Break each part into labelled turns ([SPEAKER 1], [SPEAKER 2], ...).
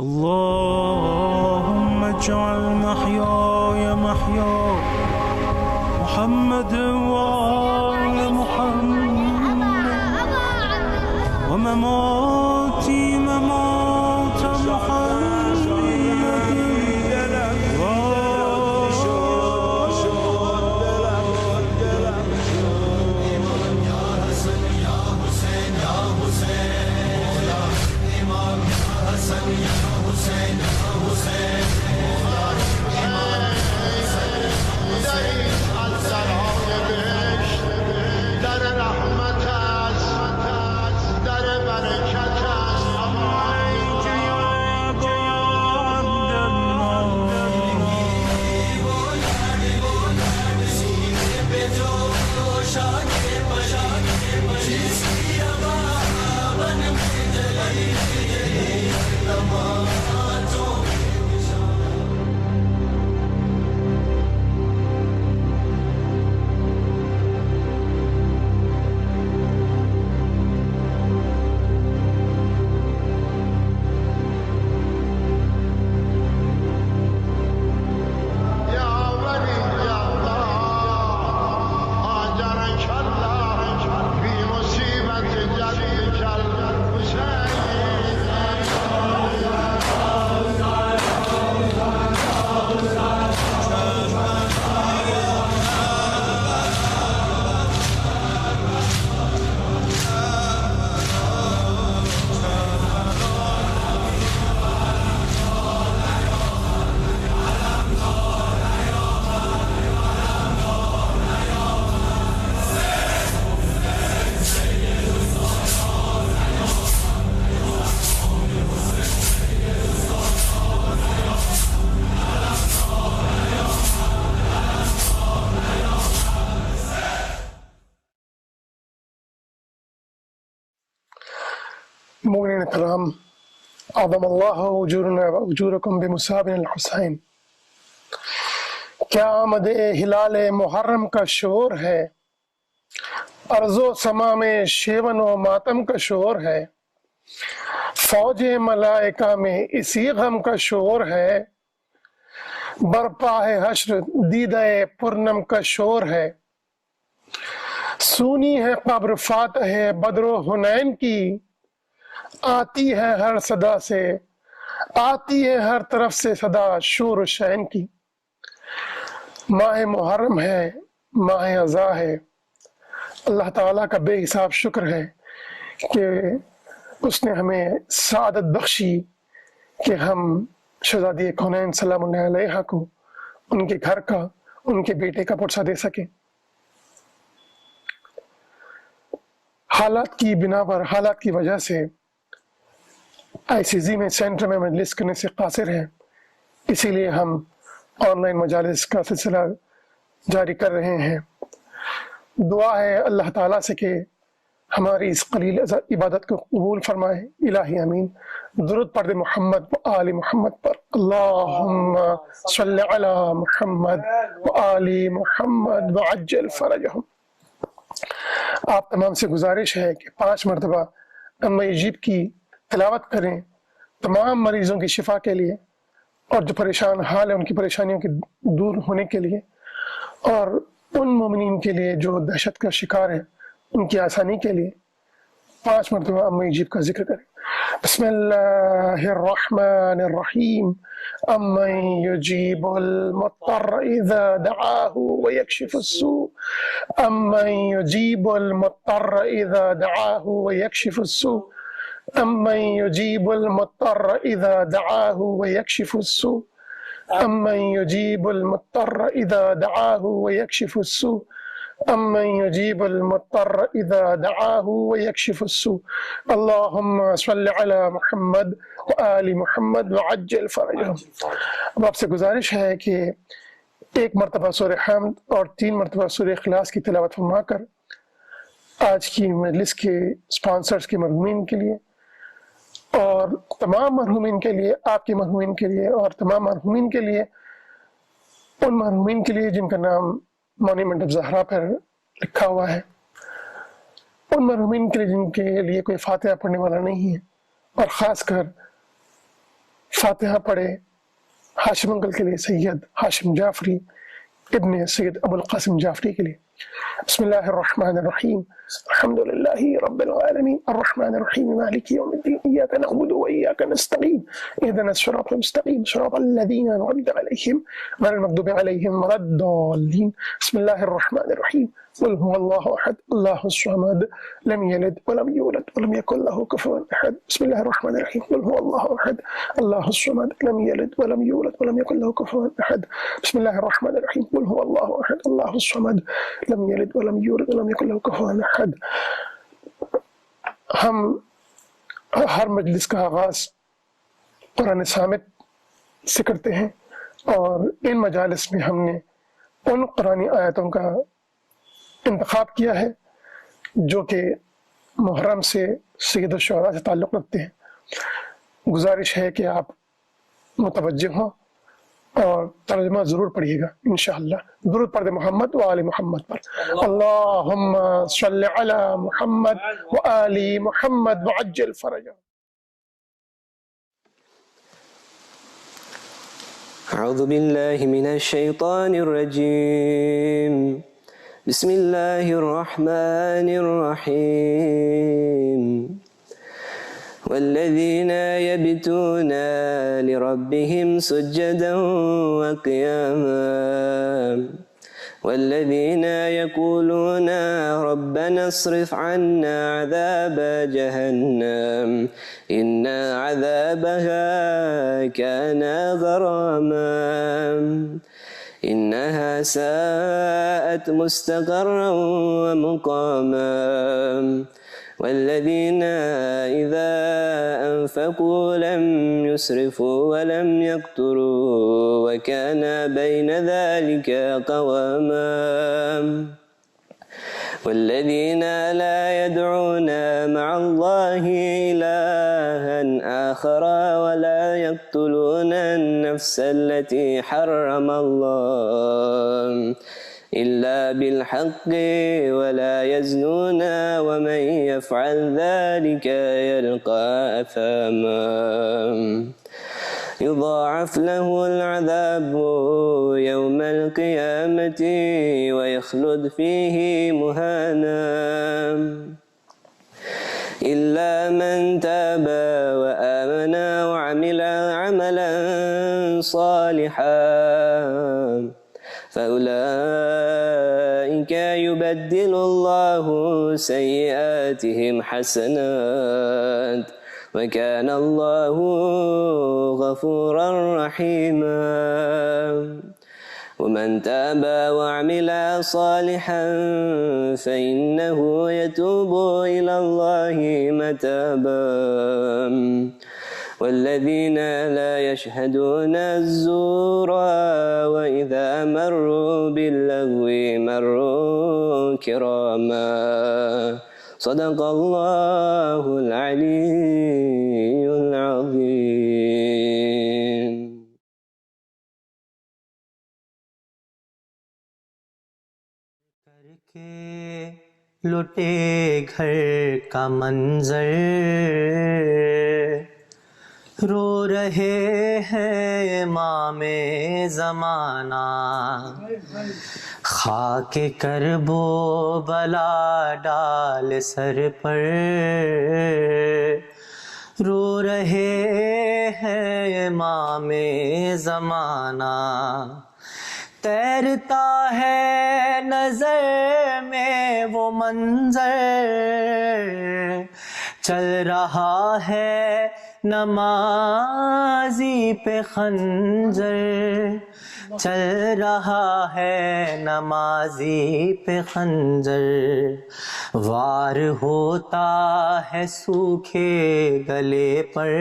[SPEAKER 1] اللهم اجعل محياي محيا محمد وآل محمد ومماتي ممات محمد
[SPEAKER 2] مومنین کرام، اعظم اللہ اجورنا واجورکم بمصابن الحسین. کیا آمد ہلال محرم کا شور ہے، ارض و سما میں شیون و ماتم کا شور ہے، فوج ملائکہ میں اسی غم کا شور ہے، برپا ہے حشر دیدہ پرنم کا شور ہے، سونی ہے قبر فاتح بدر و حنین کی، آتی ہے ہر صدا سے، آتی ہے ہر طرف سے صدا شور و شین کی. ماہ محرم ہے، ماہ عزا ہے. اللہ تعالیٰ کا بے حساب شکر ہے کہ اس نے ہمیں سعادت بخشی کہ ہم شہزادی کونین سلام اللہ علیہ کو ان کے گھر کا، ان کے بیٹے کا پرچہ دے سکیں. حالات کی بنا پر، حالات کی وجہ سے آئی سی زی میں سینٹر میں مجلس کرنے سے قاصر ہیں، اسی لیے ہم آن لائن مجالس کا سلسلہ جاری کر رہے ہیں. دعا ہے اللہ تعالیٰ سے کہ ہماری اس قلیل عبادت کو قبول فرمائے. الہی امین. درود پڑھ دے محمد و آل محمد پر. اللہم صلی علی محمد و آل محمد وعجل فرجہم. آپ تمام سے گزارش ہے کہ 5 مرتبہ اما یجیب کی تلاوت کریں تمام مریضوں کی شفا کے لیے، اور جو پریشان حال ہے ان کی پریشانیوں کے دور ہونے کے لیے، اور ان مومنین کے لیے جو دہشت کا شکار ہیں ان کی آسانی کے لیے 5 مرتبہ اما یجیب کا ذکر کریں. بسم اللہ الرحمن الرحیم. امن یجیب المضطر اذا دعاہ ویکشف السوء. امن یجیب المضطر اذا دعاہ ویکشف السوء. امن یجیب المضطر اذا دعاہ ویکشف السوء. امن یجیب المضطر اذا دعاہ ویکشف السوء. امن یجیب المضطر اذا دعاہ ویکشف السوء. اللہم صلی علی محمد و آل محمد وعجل فرجہم. اب آپ سے گزارش ہے کہ 1 مرتبہ سورہ حمد اور 3 مرتبہ سورہ اخلاص کی تلاوت فرما کر آج کی مجلس کے سپانسرز کے مرحومین کے لیے اور تمام مرحومین کے لیے، آپ کے مرحومین کے لیے اور تمام مرحومین کے لیے، ان مرحومین کے لیے جن کا نام مونیمنٹ آف زہرا پر لکھا ہوا ہے، ان مرحومین کے لیے جن کے لیے کوئی فاتحہ پڑھنے والا نہیں ہے، اور خاص کر فاتحہ پڑھے ہاشم انکل کے لیے سید ہاشم جعفری ابن سید ابو القاسم جعفری کے لیے. بسم اللہ الرحمن الرحیم الحمد للہ رب العالمین الرحمن الرحیم مالک یوم الدین ایاک نعبد و ایاک نستعین اهدنا الصراط المستقیم صراط الذین انعمت علیہم غیر المغضوب علیہم ولا الضالین. بسم اللہ الرحمن الرحیم قل هو اللہ احد اللہ الصمد لم یلد ولم یولد ولم یکن له کفوا احد. بسم اللہ الرحمن الرحیم قل هو اللہ احد اللہ الصمد لم یلد ولم یولد ولم یکن له کفوا احد. بسم اللہ الرحمن الرحیم قل هو اللہ احد اللہ الصمد لم یلد ولم یولد ولم یکن له کفوا احد. ہم ہر مجلس کا آغاز قرآن صامت سے کرتے ہیں اور ان مجالس میں ہم نے ان قرآنی آیتوں کا انتخاب کیا ہے جو کہ محرم سے سید الشہداء سے تعلق رکھتے ہیں. گزارش ہے کہ آپ متوجہ ہوں اور ترجمہ ضرور پڑھیے گا انشاءاللہ. درود پڑھ محمد و آل محمد پر. اللہم صلی علی محمد و آل محمد وعجل فرجہ.
[SPEAKER 3] اعوذ باللہ من الشیطان الرجیم بسم اللہ الرحمن الرحیم والذین یبتون لربهم سجدا وقیاما والذین یقولون ربنا اصرف عنا عذاب جہنم ان عذابها كان غراما انها ساءت مستقرا ومقاما والذين إذا أنفقوا لم يسرفوا ولم يقتروا وكان بين ذلك قواما والذين لا يدعون مع الله إلها آخر ولا يقتلون النفس التي حرم الله إلا بالحق ولا يزنون ومن يفعل ذلك يلقى أثاما يضاعف له العذاب يوم القيامة ويخلد فيه مهانا إلا من تاب وآمن وعمل عملا صالحا فأولئك يبدل الله سيئاتهم حسنات وكان الله غفورا رحيما ومن تاب وعمل صالحا فإنه يتوب إلى الله متابا والذين لا يشهدون الزور وإذا مروا باللغو مروا كراما صدق الله العلي العظيم.
[SPEAKER 4] کر کے لٹے گھر کا منظر رو رہے ہیں امام زمانہ خاک کرب و بلا ڈال سر پر رو رہے ہیں امام زمانہ تیرتا ہے نظر میں وہ منظر چل رہا ہے نمازی پہ خنجر چل رہا ہے نمازی پہ خنجر وار ہوتا ہے سوکھے گلے پر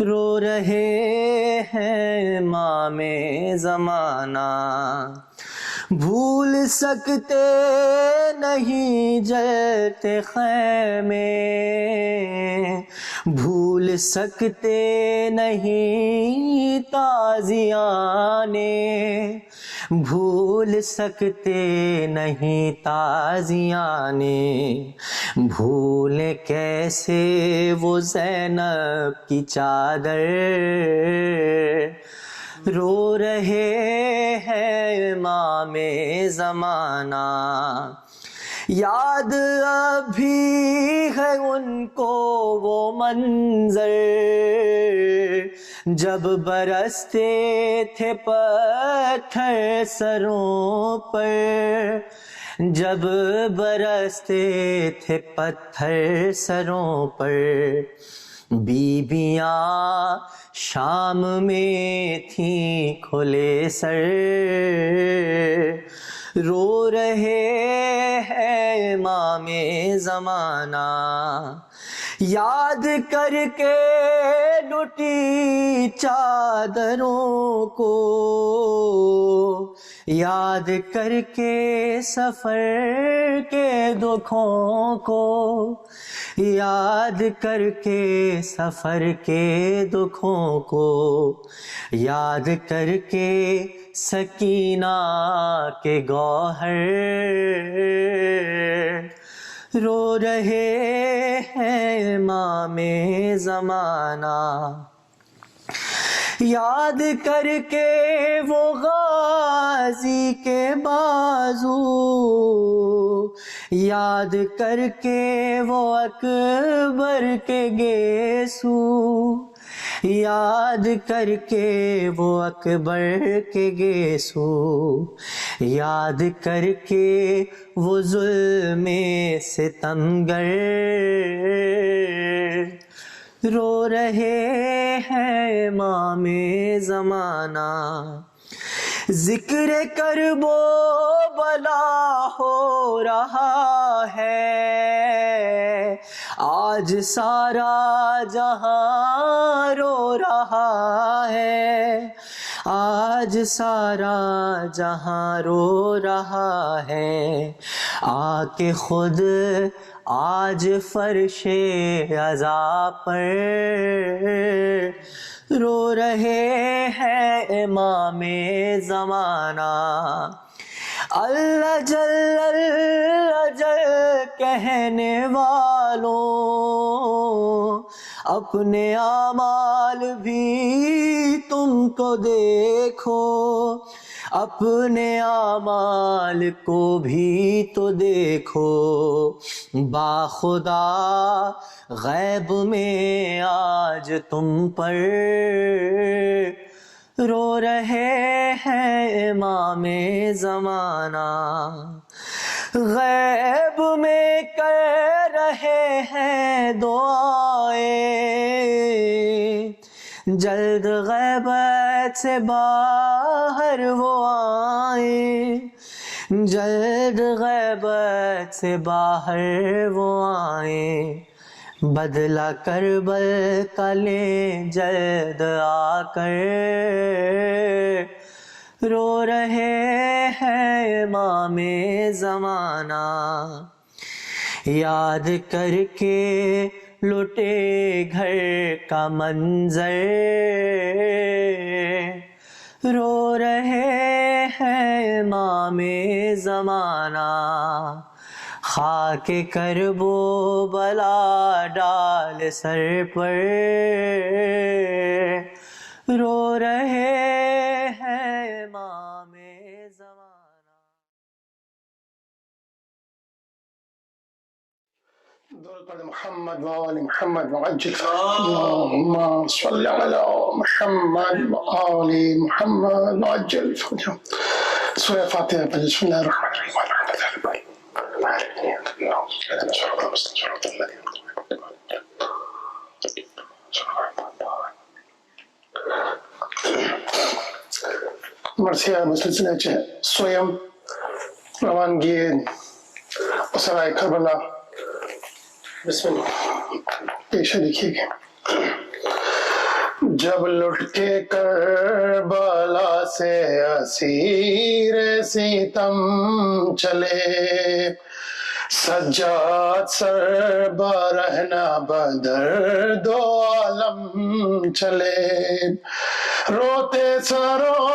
[SPEAKER 4] رو رہے ہیں امام زمانہ بھول سکتے نہیں جلتے خیمے بھول سکتے نہیں تازیانے بھول سکتے نہیں تازیاں نے، بھولے کیسے وہ زینب کی چادر، رو رہے ہیں امام زمانہ، یاد ابھی ہے ان کو وہ منظر، جب برستے تھے پتھر سروں پر، جب برستے تھے پتھر سروں پر، بیبیاں شام میں تھیں کھلے سر، رو رہے ہیں امام زمانہ، یاد کر کے لٹی چادروں کو، یاد کر کے سفر کے دکھوں کو، یاد کر کے سفر کے دکھوں کو، یاد کر کے سکینہ کے گوہر، رو رہے ہیں امام زمانہ، یاد کر کے وہ غازی کے بازو، یاد کر کے وہ اکبر کے گیسو، یاد کر کے وہ اکبر کے گیسو، یاد کر کے وہ ظلم ستمگر، رو رہے ہیں امام زمانہ، ذکر کرب و بلا ہو رہا ہے، آج سارا جہاں رو رہا ہے، آج سارا جہاں رو رہا ہے، آ کے خود آج فرش عزا پر رو رہے ہیں امام زمانہ، اللہ جل کہنے والوں، اپنے اعمال بھی تم کو دیکھو، اپنے اعمال کو بھی تو دیکھو، باخدا غیب میں آج تم پر رو رہے ہیں امام زمانہ، غیب میں کر رہے ہیں دعائیں، جلد غیبت سے باہر وہ آئیں، جلد غیبت سے باہر وہ آئیں، بدلہ کربل کا لیں جلد آ کر، رو رہے ہیں امام زمانہ، یاد کر کے لٹے گھر کا منظر، رو رہے ہیں امام زمانہ، خاک کرب و بلا ڈال سر پر، رو رہے ہیں امام زمانہ۔
[SPEAKER 2] درود پڑھ محمد وآل محمد وعجل اللهم صل على محمد وآل محمد وعجل سورة فاتحة بسم الله الرحمن الرحيم مرثیہ مسلسلہ سویم روانگی اسرائے کربلا بسم اللہ پیشہ لکھیے گا۔ جب لٹ کے کربلا سے اسیر ستم چلے، سجاد سر برہنہ بدر دو عالم چلے، روتے سروں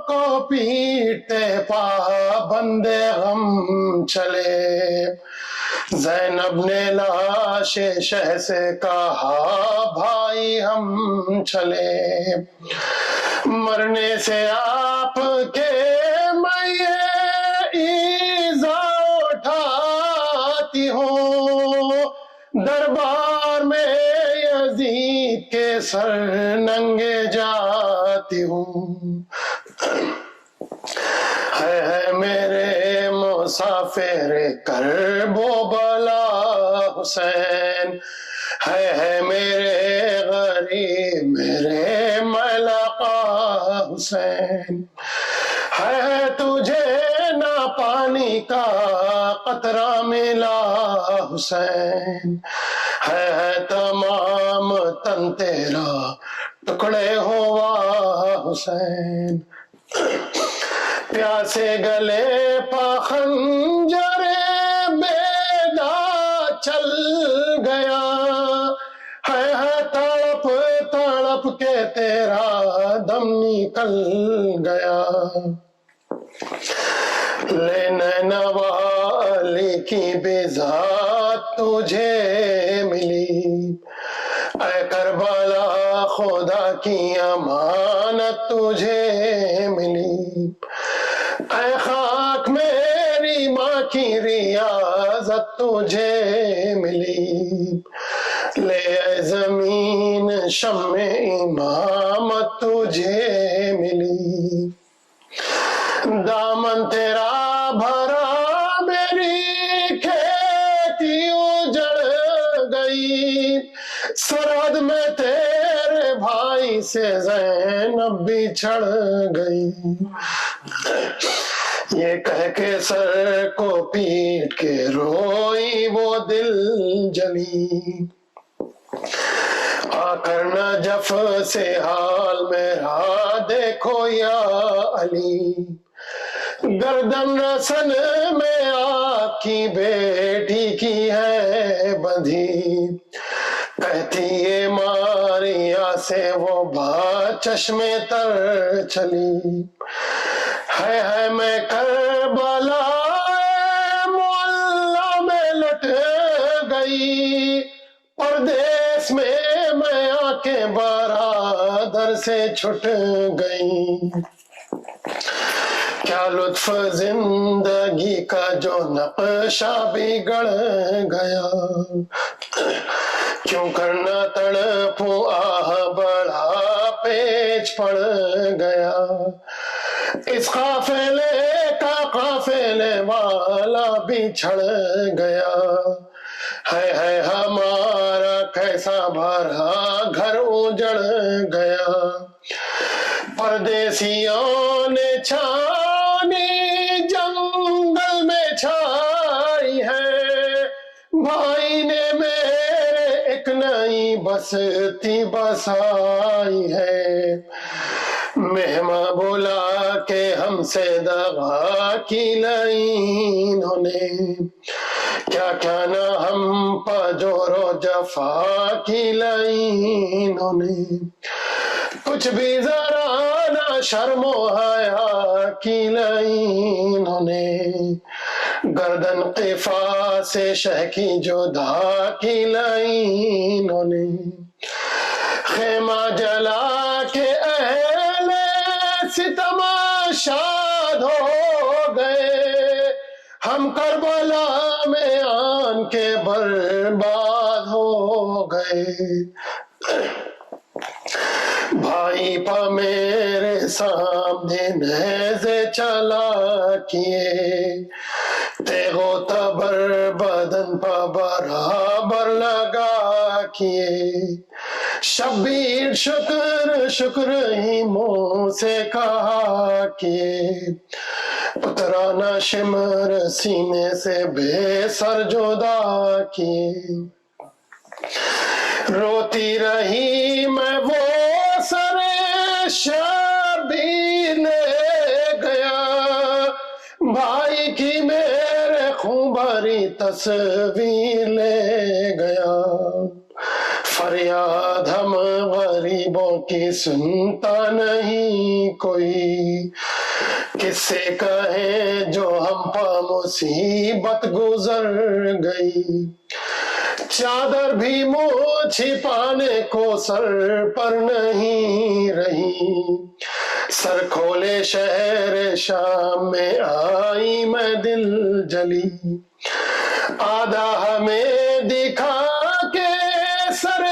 [SPEAKER 2] کو پیٹتے پابندے غم چلے، زینب نے لاش شہ سے کہا بھائی ہم چلے، مرنے سے آپ کے میں یہ ایزا اٹھاتی ہوں، دربار میں یزید کے سر ننگے جاتی ہوں، ہے میرے مسافر کرب و بلا حسین، ہے میرے غریب میرے ملقا حسین، ہے تجھے نہ پانی کا قطرہ ملا حسین، ہے تمام تن تیرا ٹکڑے ہوا حسین، پیاسے گلے پا خنجر بیدا چل گیا، ہے تڑپ تڑپ کے تیرا دم نکل گیا، لینے والی کی بذات تجھے ملی، اے کربلا خدا کی امانت تجھے ملی، اے خاک میری ماں کی ریاضت تجھے ملی، لے اے زمین شمع امامت تجھے ملی، دامن تیرا بھرا میری کھیتی اجڑ گئی، سرحد میں تیرے بھائی سے زینب بچھڑ گئی، یہ کہہ کے سر کو پیٹ کے روئی وہ دل جلی، آ کر نجف سے حال میرا دیکھو یا علی، گردن رسن میں آپ کی بیٹی کی ہے بندھی، کہتی ہے ماریا سے وہ بات چشمے تر چلی، ہے میں کربلا معلی میں لٹ گئی، پردیس میں آ کے برادر سے چھٹ گئی، کیا لطف زندگی کا جو نقشہ بگڑ گیا، کیوں کرنا تڑپوں آہ بڑا پیچ پڑ گیا، اس قافلے کا قافلے والا بچھڑ گیا، ہے ہمارا کیسا بھرا گھر اجڑ گیا، پردیسیوں نے چھانی جنگل میں چھائی ہے، بھائی نے میرے ایک نئی بستی بسائی ہے، مہماں بلا کے ہم سے دغا کی لئی انہوں نے، کیا کیا نہ ہم پا جور و جفا کی لئی انہوں نے، کچھ بھی ذرا نہ شرم و حیا کی لئی انہوں نے، گردن قفا سے شہ کی جدا کی لئی انہوں نے، خیمہ جلا کے اہل ستم شاد ہو گئے، ہم کربلا میں آن کے برباد ہو گئے، بھائی پا میرے سامنے نیزے چلا کیے، تیغ و تبر بدن پا برابر لگا کیے، شبیر شکر شکر ہی منہ سے کہا کیے، اترانا شمر سینے سے بے سر جدا کیے، روتی رہی میں وہ سر شبیر لے گیا، بھائی کی میرے خون بھری تصویر لے گیا، فریاد ہم غریبوں کی سنتا نہیں کوئی، کس سے کہیں جو ہم پہ مصیبت گزر گئی، چادر بھی منہ چھپانے کو سر پر نہیں رہی، سر کھولے شہر شام میں آئی میں دل جلی، آدھا ہمیں دکھا کے سر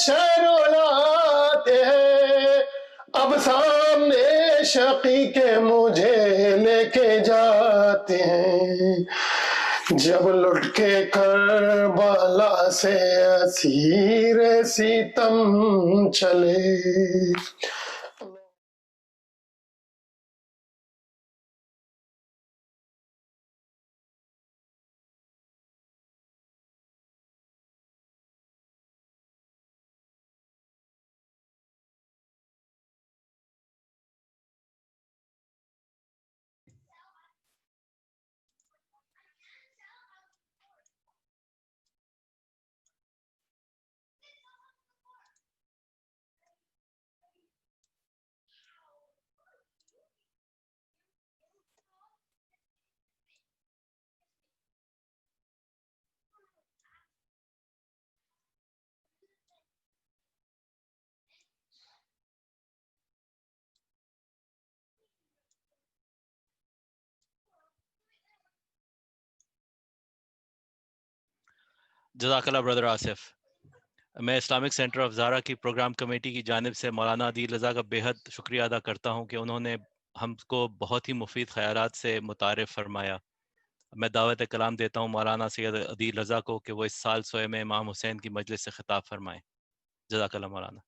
[SPEAKER 2] شہر اڑاتے ہیں، اب سامنے شقی کے مجھے لے کے جاتے ہیں، جب لٹ کے کربلا سے اسیر ستم چلے۔
[SPEAKER 5] جزاک اللہ برادر آصف۔ میں اسلامک سینٹر آف زہرا کی پروگرام کمیٹی کی جانب سے مولانا عدیل رضا کا بے حد شکریہ ادا کرتا ہوں کہ انہوں نے ہم کو بہت ہی مفید خیالات سے متعارف فرمایا۔ میں دعوت کلام دیتا ہوں مولانا سید عدیل رضا کو کہ وہ اس سال سوئے میں امام حسین کی مجلس سے خطاب فرمائیں۔ جزاک اللہ مولانا۔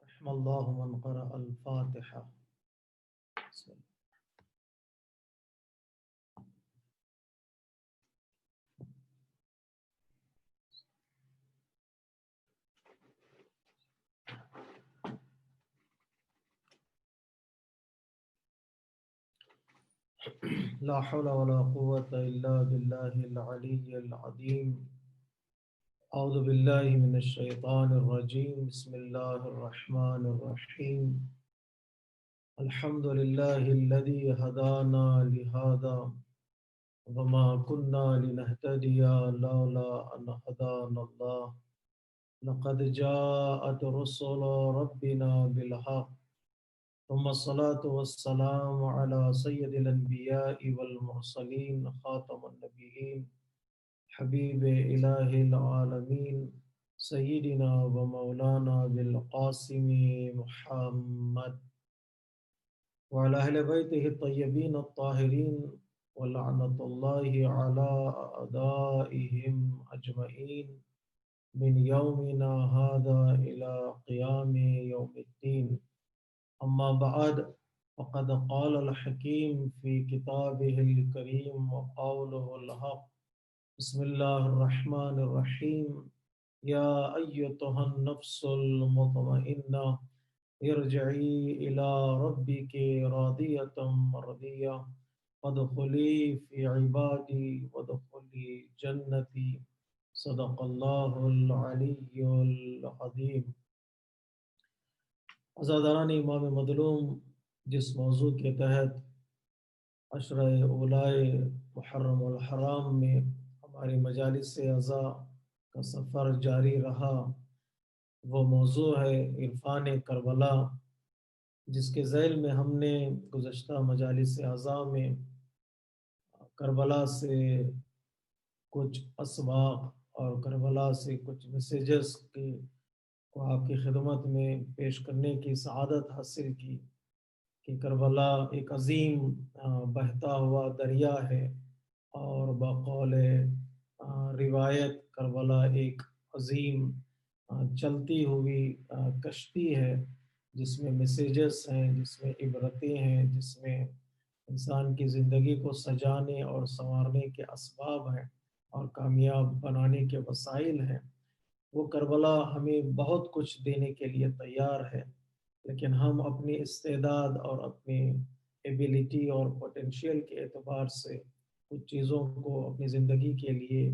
[SPEAKER 6] رحم اللہ من قرأ الفاتحہ۔ لا حول ولا قوة الا باللہ العلی العظیم۔ اعوذ باللہ من الشیطان الرجیم، بسم اللہ الرحمن الرحیم۔ الحمد للہ الذی ہدانا لہذا وما كنا لنهتدي لولا ان هدانا اللہ، لقد جاءت رسل ربنا بالحق، ثم الصلاة والسلام على سید الانبیاء والمرسلین، خاتم النبیین، حبیب الہ العالمین، سیدنا و مولانا بالقاسم محمد وعلى اہل بیتہ الطیبین الطاہرین، ولعنۃ اللہ علی اعدائہم اجمعین من یومنا هذا الى قیام یوم الدین۔ اما بعد، فقد قال الحکیم فی کتابہ الکریم وقولہ الحق، بسم اللہ الرحمن الرحیم۔ یا ایتھا النفس المطمئنہ ارجعی الی ربک راضیۃ مرضیہ فادخلی فی عبادی وادخلی جنتی۔ صدق اللہ العلی العظیم۔ عزاداران امام مظلوم، جس موضوع کے تحت عشرہ اولائے محرم الحرام میں ہماری مجالس اعضاء کا سفر جاری رہا، وہ موضوع ہے عرفان کربلا، جس کے ذیل میں ہم نے گزشتہ مجالس اعضاء میں کربلا سے کچھ اسباق اور کربلا سے کچھ میسیجز کو آپ کی خدمت میں پیش کرنے کی سعادت حاصل کی کہ کربلا ایک عظیم بہتا ہوا دریا ہے، اور بقول روایت کربلا ایک عظیم چلتی ہوئی کشتی ہے، جس میں میسیجز ہیں، جس میں عبرتیں ہیں، جس میں انسان کی زندگی کو سجانے اور سنوارنے کے اسباب ہیں اور کامیاب بنانے کے وسائل ہیں۔ وہ کربلا ہمیں بہت کچھ دینے کے لیے تیار ہے، لیکن ہم اپنی استعداد اور اپنی ایبیلیٹی اور پوٹینشیل کے اعتبار سے کچھ چیزوں کو اپنی زندگی کے لیے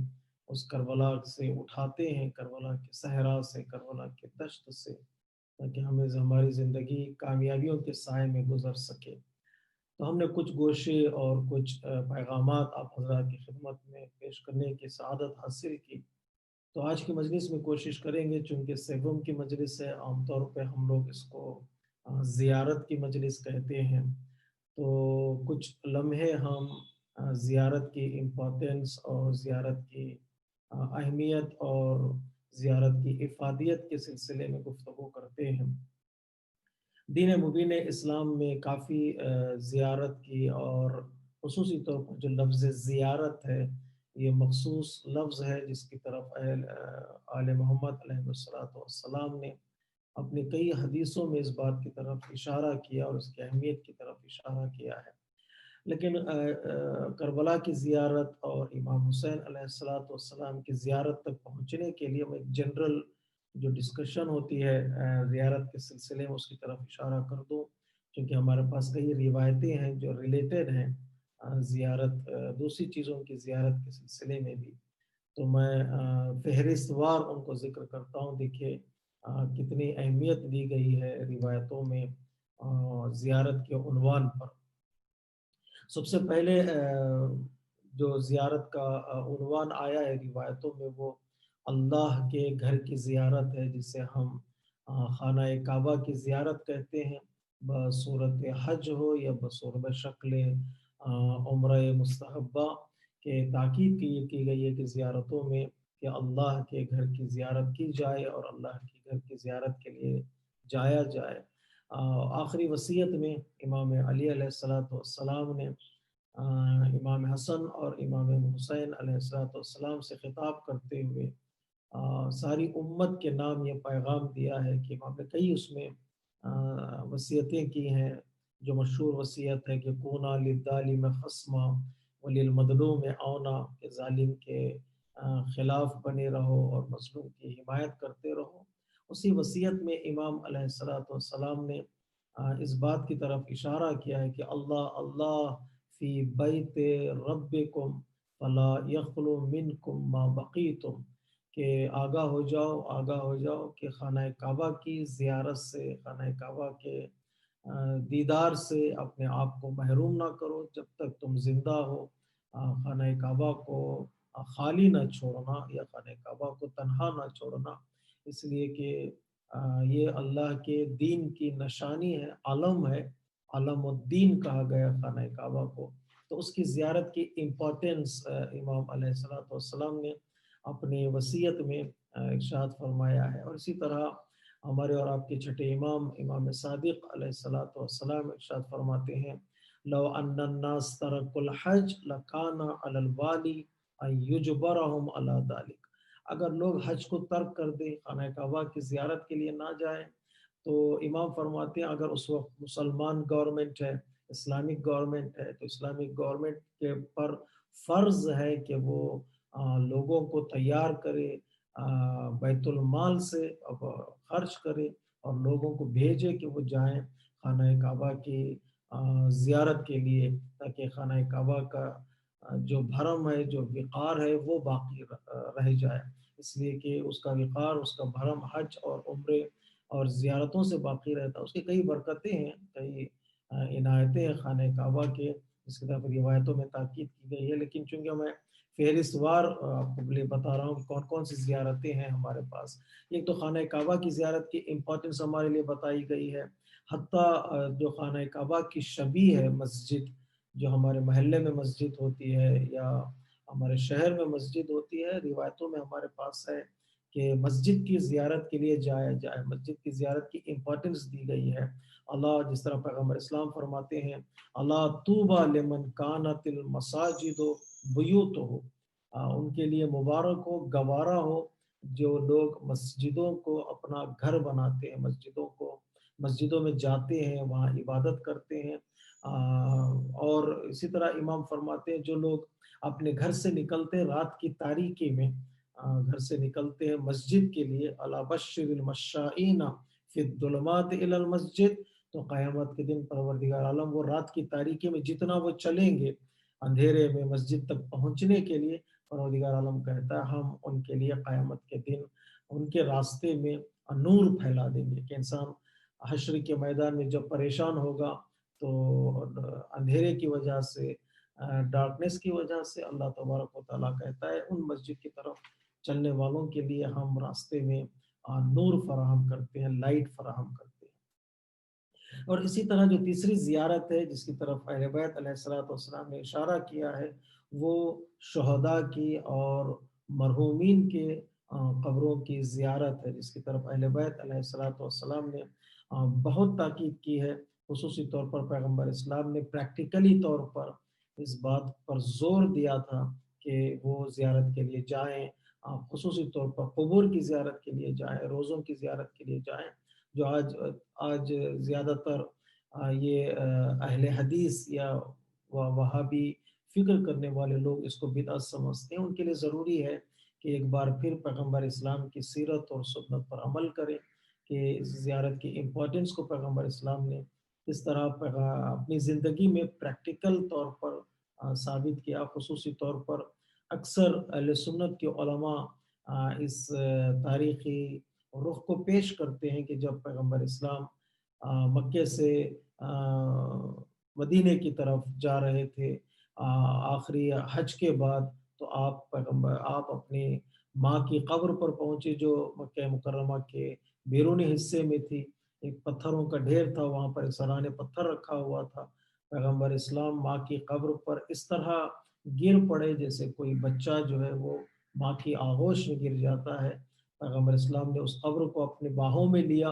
[SPEAKER 6] اس کربلا سے اٹھاتے ہیں، کربلا کے صحرا سے، کربلا کے دشت سے، تاکہ ہماری زندگی کامیابیوں کے سائے میں گزر سکے۔ تو ہم نے کچھ گوشے اور کچھ پیغامات آپ حضرات کی خدمت میں پیش کرنے کی سعادت حاصل کی۔ تو آج کی مجلس میں کوشش کریں گے، چونکہ سیوم کی مجلس ہے، عام طور پہ ہم لوگ اس کو زیارت کی مجلس کہتے ہیں، تو کچھ لمحے ہم زیارت کی امپورٹنس اور زیارت کی اہمیت اور زیارت کی افادیت کے سلسلے میں گفتگو کرتے ہیں۔ دین مبین اسلام میں کافی زیارت کی، اور خصوصی طور پر جو لفظ زیارت ہے یہ مخصوص لفظ ہے جس کی طرف آل محمد علیہ السلام نے اپنی کئی حدیثوں میں اس بات کی طرف اشارہ کیا اور اس کی اہمیت کی طرف اشارہ کیا ہے۔ لیکن کربلا کی زیارت اور امام حسین علیہ السلام کی زیارت تک پہنچنے کے لیے میں ایک جنرل جو ڈسکشن ہوتی ہے زیارت کے سلسلے میں اس کی طرف اشارہ کر دوں، کیونکہ ہمارے پاس کئی روایتیں ہیں جو ریلیٹڈ ہیں زیارت دوسری چیزوں کی زیارت کے سلسلے میں بھی، تو میں فہرست وار ان کو ذکر کرتا ہوں۔ دیکھیے کتنی اہمیت دی گئی ہے روایتوں میں زیارت کے عنوان پر۔ سب سے پہلے جو زیارت کا عنوان آیا ہے روایتوں میں وہ اللہ کے گھر کی زیارت ہے، جسے ہم خانہ کعبہ کی زیارت کہتے ہیں، بصورت حج ہو یا بشکل عمرہ مستحبہ کے تاکید کی گئی ہے کہ زیارتوں میں کہ اللہ کے گھر کی زیارت کی جائے اور اللہ کے گھر کی زیارت کے لیے جایا جائے۔ آخری وصیت میں امام علی علیہ السلام نے امام حسن اور امام حسین علیہ السلام سے خطاب کرتے ہوئے ساری امت کے نام یہ پیغام دیا ہے کہ امام نے کئی اس میں وصیتیں کی ہیں، جو مشہور وصیت ہے کہ کونا للظالم خصما وللمظلوم عونا، کہ ظالم کے خلاف بنے رہو اور مظلوم کی حمایت کرتے رہو۔ اسی وصیت میں امام علیہ السلام نے اس بات کی طرف اشارہ کیا ہے کہ اللہ فی بیت ربکم فلا یخلو منکم ما بقیتم، کہ آگاہ ہو جاؤ کہ خانہ کعبہ کی زیارت سے، خانہ کعبہ کے دیدار سے اپنے آپ کو محروم نہ کرو جب تک تم زندہ ہو۔ خانہ کعبہ کو خالی نہ چھوڑنا یا خانہ کعبہ کو تنہا نہ چھوڑنا، اس لیے کہ یہ اللہ کے دین کی نشانی ہے، علم ہے، علم الدین کہا گیا خانہ کعبہ کو۔ تو اس کی زیارت کی امپورٹنس امام علیہ السلام نے اپنی وصیت میں ارشاد فرمایا ہے۔ اور اسی طرح ہمارے اور آپ کے چھٹے امام صادق علیہ السلام ارشاد فرماتے ہیں لو ان الناس ترکوا الحج لکان علی الوالی ان یجبرہم علی ذلک، اگر لوگ حج کو ترک کر دیں، خانہ کعبہ کی زیارت کے لیے نہ جائیں، تو امام فرماتے ہیں اگر اس وقت مسلمان گورنمنٹ ہے، اسلامک گورنمنٹ ہے، تو اسلامک گورنمنٹ کے پر فرض ہے کہ وہ لوگوں کو تیار کرے، بیت المال سے خرچ کرے اور لوگوں کو بھیجے کہ وہ جائیں خانہ کعبہ کی زیارت کے لیے، تاکہ خانہ کعبہ کا جو بھرم ہے، جو وقار ہے، وہ باقی رہ جائے، اس لیے کہ اس کا وقار، اس کا بھرم حج اور عمرے اور زیارتوں سے باقی رہتا۔ اس کی کئی برکتیں ہیں، کئی عنایتیں ہیں خانہ کعبہ کے، اس کی طرف روایتوں میں تاکید کی گئی ہے، لیکن چونکہ میں فہرست وار آپ کو بتا رہا ہوں کون کون سی زیارتیں ہیں ہمارے پاس۔ ایک تو خانہ کعبہ کی زیارت کی امپورٹنس ہمارے لیے بتائی گئی ہے، حتیٰ جو خانہ کعبہ کی شبیہ ہے مسجد، جو ہمارے محلے میں مسجد ہوتی ہے یا ہمارے شہر میں مسجد ہوتی ہے، روایتوں میں ہمارے پاس ہے کہ مسجد کی زیارت کے لیے جایا جائے، مسجد کی زیارت کی امپورٹنس دی گئی ہے۔ اللہ جس طرح پیغمبر اسلام فرماتے ہیں اللہ طوبی لمن کانت المساجد بیوتہ، ان کے لیے مبارک ہو، گوارا ہو جو لوگ مسجدوں کو اپنا گھر بناتے ہیں، مسجدوں میں جاتے ہیں، وہاں عبادت کرتے ہیں۔ اور اسی طرح امام فرماتے ہیں جو لوگ اپنے گھر سے نکلتے ہیں رات کی تاریکی میں، گھر سے نکلتے ہیں مسجد کے لیے، الا بشر المشائین فی الظلمات الی المسجد، تو قیامت کے دن پروردگار عالم وہ رات کی تاریکی میں جتنا وہ چلیں گے اندھیرے میں مسجد تک پہنچنے کے لیے، پروردگار عالم کہتا ہے ہم ان کے لیے قیامت کے دن ان کے راستے میں نور پھیلا دیں گے، کہ انسان حشر کے میدان میں جب پریشان ہوگا تو اندھیرے کی وجہ سے، ڈارکنیس کی وجہ سے، اللہ تبارک و تعالیٰ کہتا ہے ان مسجد کی طرف چلنے والوں کے لیے ہم راستے میں نور فراہم کرتے ہیں، لائٹ فراہم کرتے ہیں۔ اور اسی طرح جو تیسری زیارت ہے جس کی طرف اہل بیت علیہ السلام نے اشارہ کیا ہے، وہ شہداء کی اور مرحومین کے قبروں کی زیارت ہے، جس کی طرف اہل بیت علیہ السلام نے بہت تاکید کی ہے۔ خصوصی طور پر پیغمبر اسلام نے پریکٹیکلی طور پر اس بات پر زور دیا تھا کہ وہ زیارت کے لیے جائیں، خصوصی طور پر قبور کی زیارت کے لیے جائیں، روزوں کی زیارت کے لیے جائیں، جو آج زیادہ تر یہ اہل حدیث یا وہابی فکر کرنے والے لوگ اس کو بدعت سمجھتے ہیں۔ ان کے لیے ضروری ہے کہ ایک بار پھر پیغمبر اسلام کی سیرت اور سنت پر عمل کریں، کہ زیارت کی امپورٹنس کو پیغمبر اسلام نے کس طرح اپنی زندگی میں پریکٹیکل طور پر ثابت کیا۔ خصوصی طور پر اکثر اہل سنت کے علماء اس تاریخی رخ کو پیش کرتے ہیں کہ جب پیغمبر اسلام مکے سے مدینے کی طرف جا رہے تھے آخری حج کے بعد، تو آپ اپنی ماں کی قبر پر پہنچے جو مکہ مکرمہ کے بیرونی حصے میں تھی، ایک پتھروں کا ڈھیر تھا، وہاں پر ایک سرانے پتھر رکھا ہوا تھا۔ پیغمبر اسلام ماں کی قبر پر اس طرح گر پڑے جیسے کوئی بچہ جو ہے وہ ماں کی آغوش میں گر جاتا ہے۔ پیغمبر اسلام نے اس قبر کو اپنے باہوں میں لیا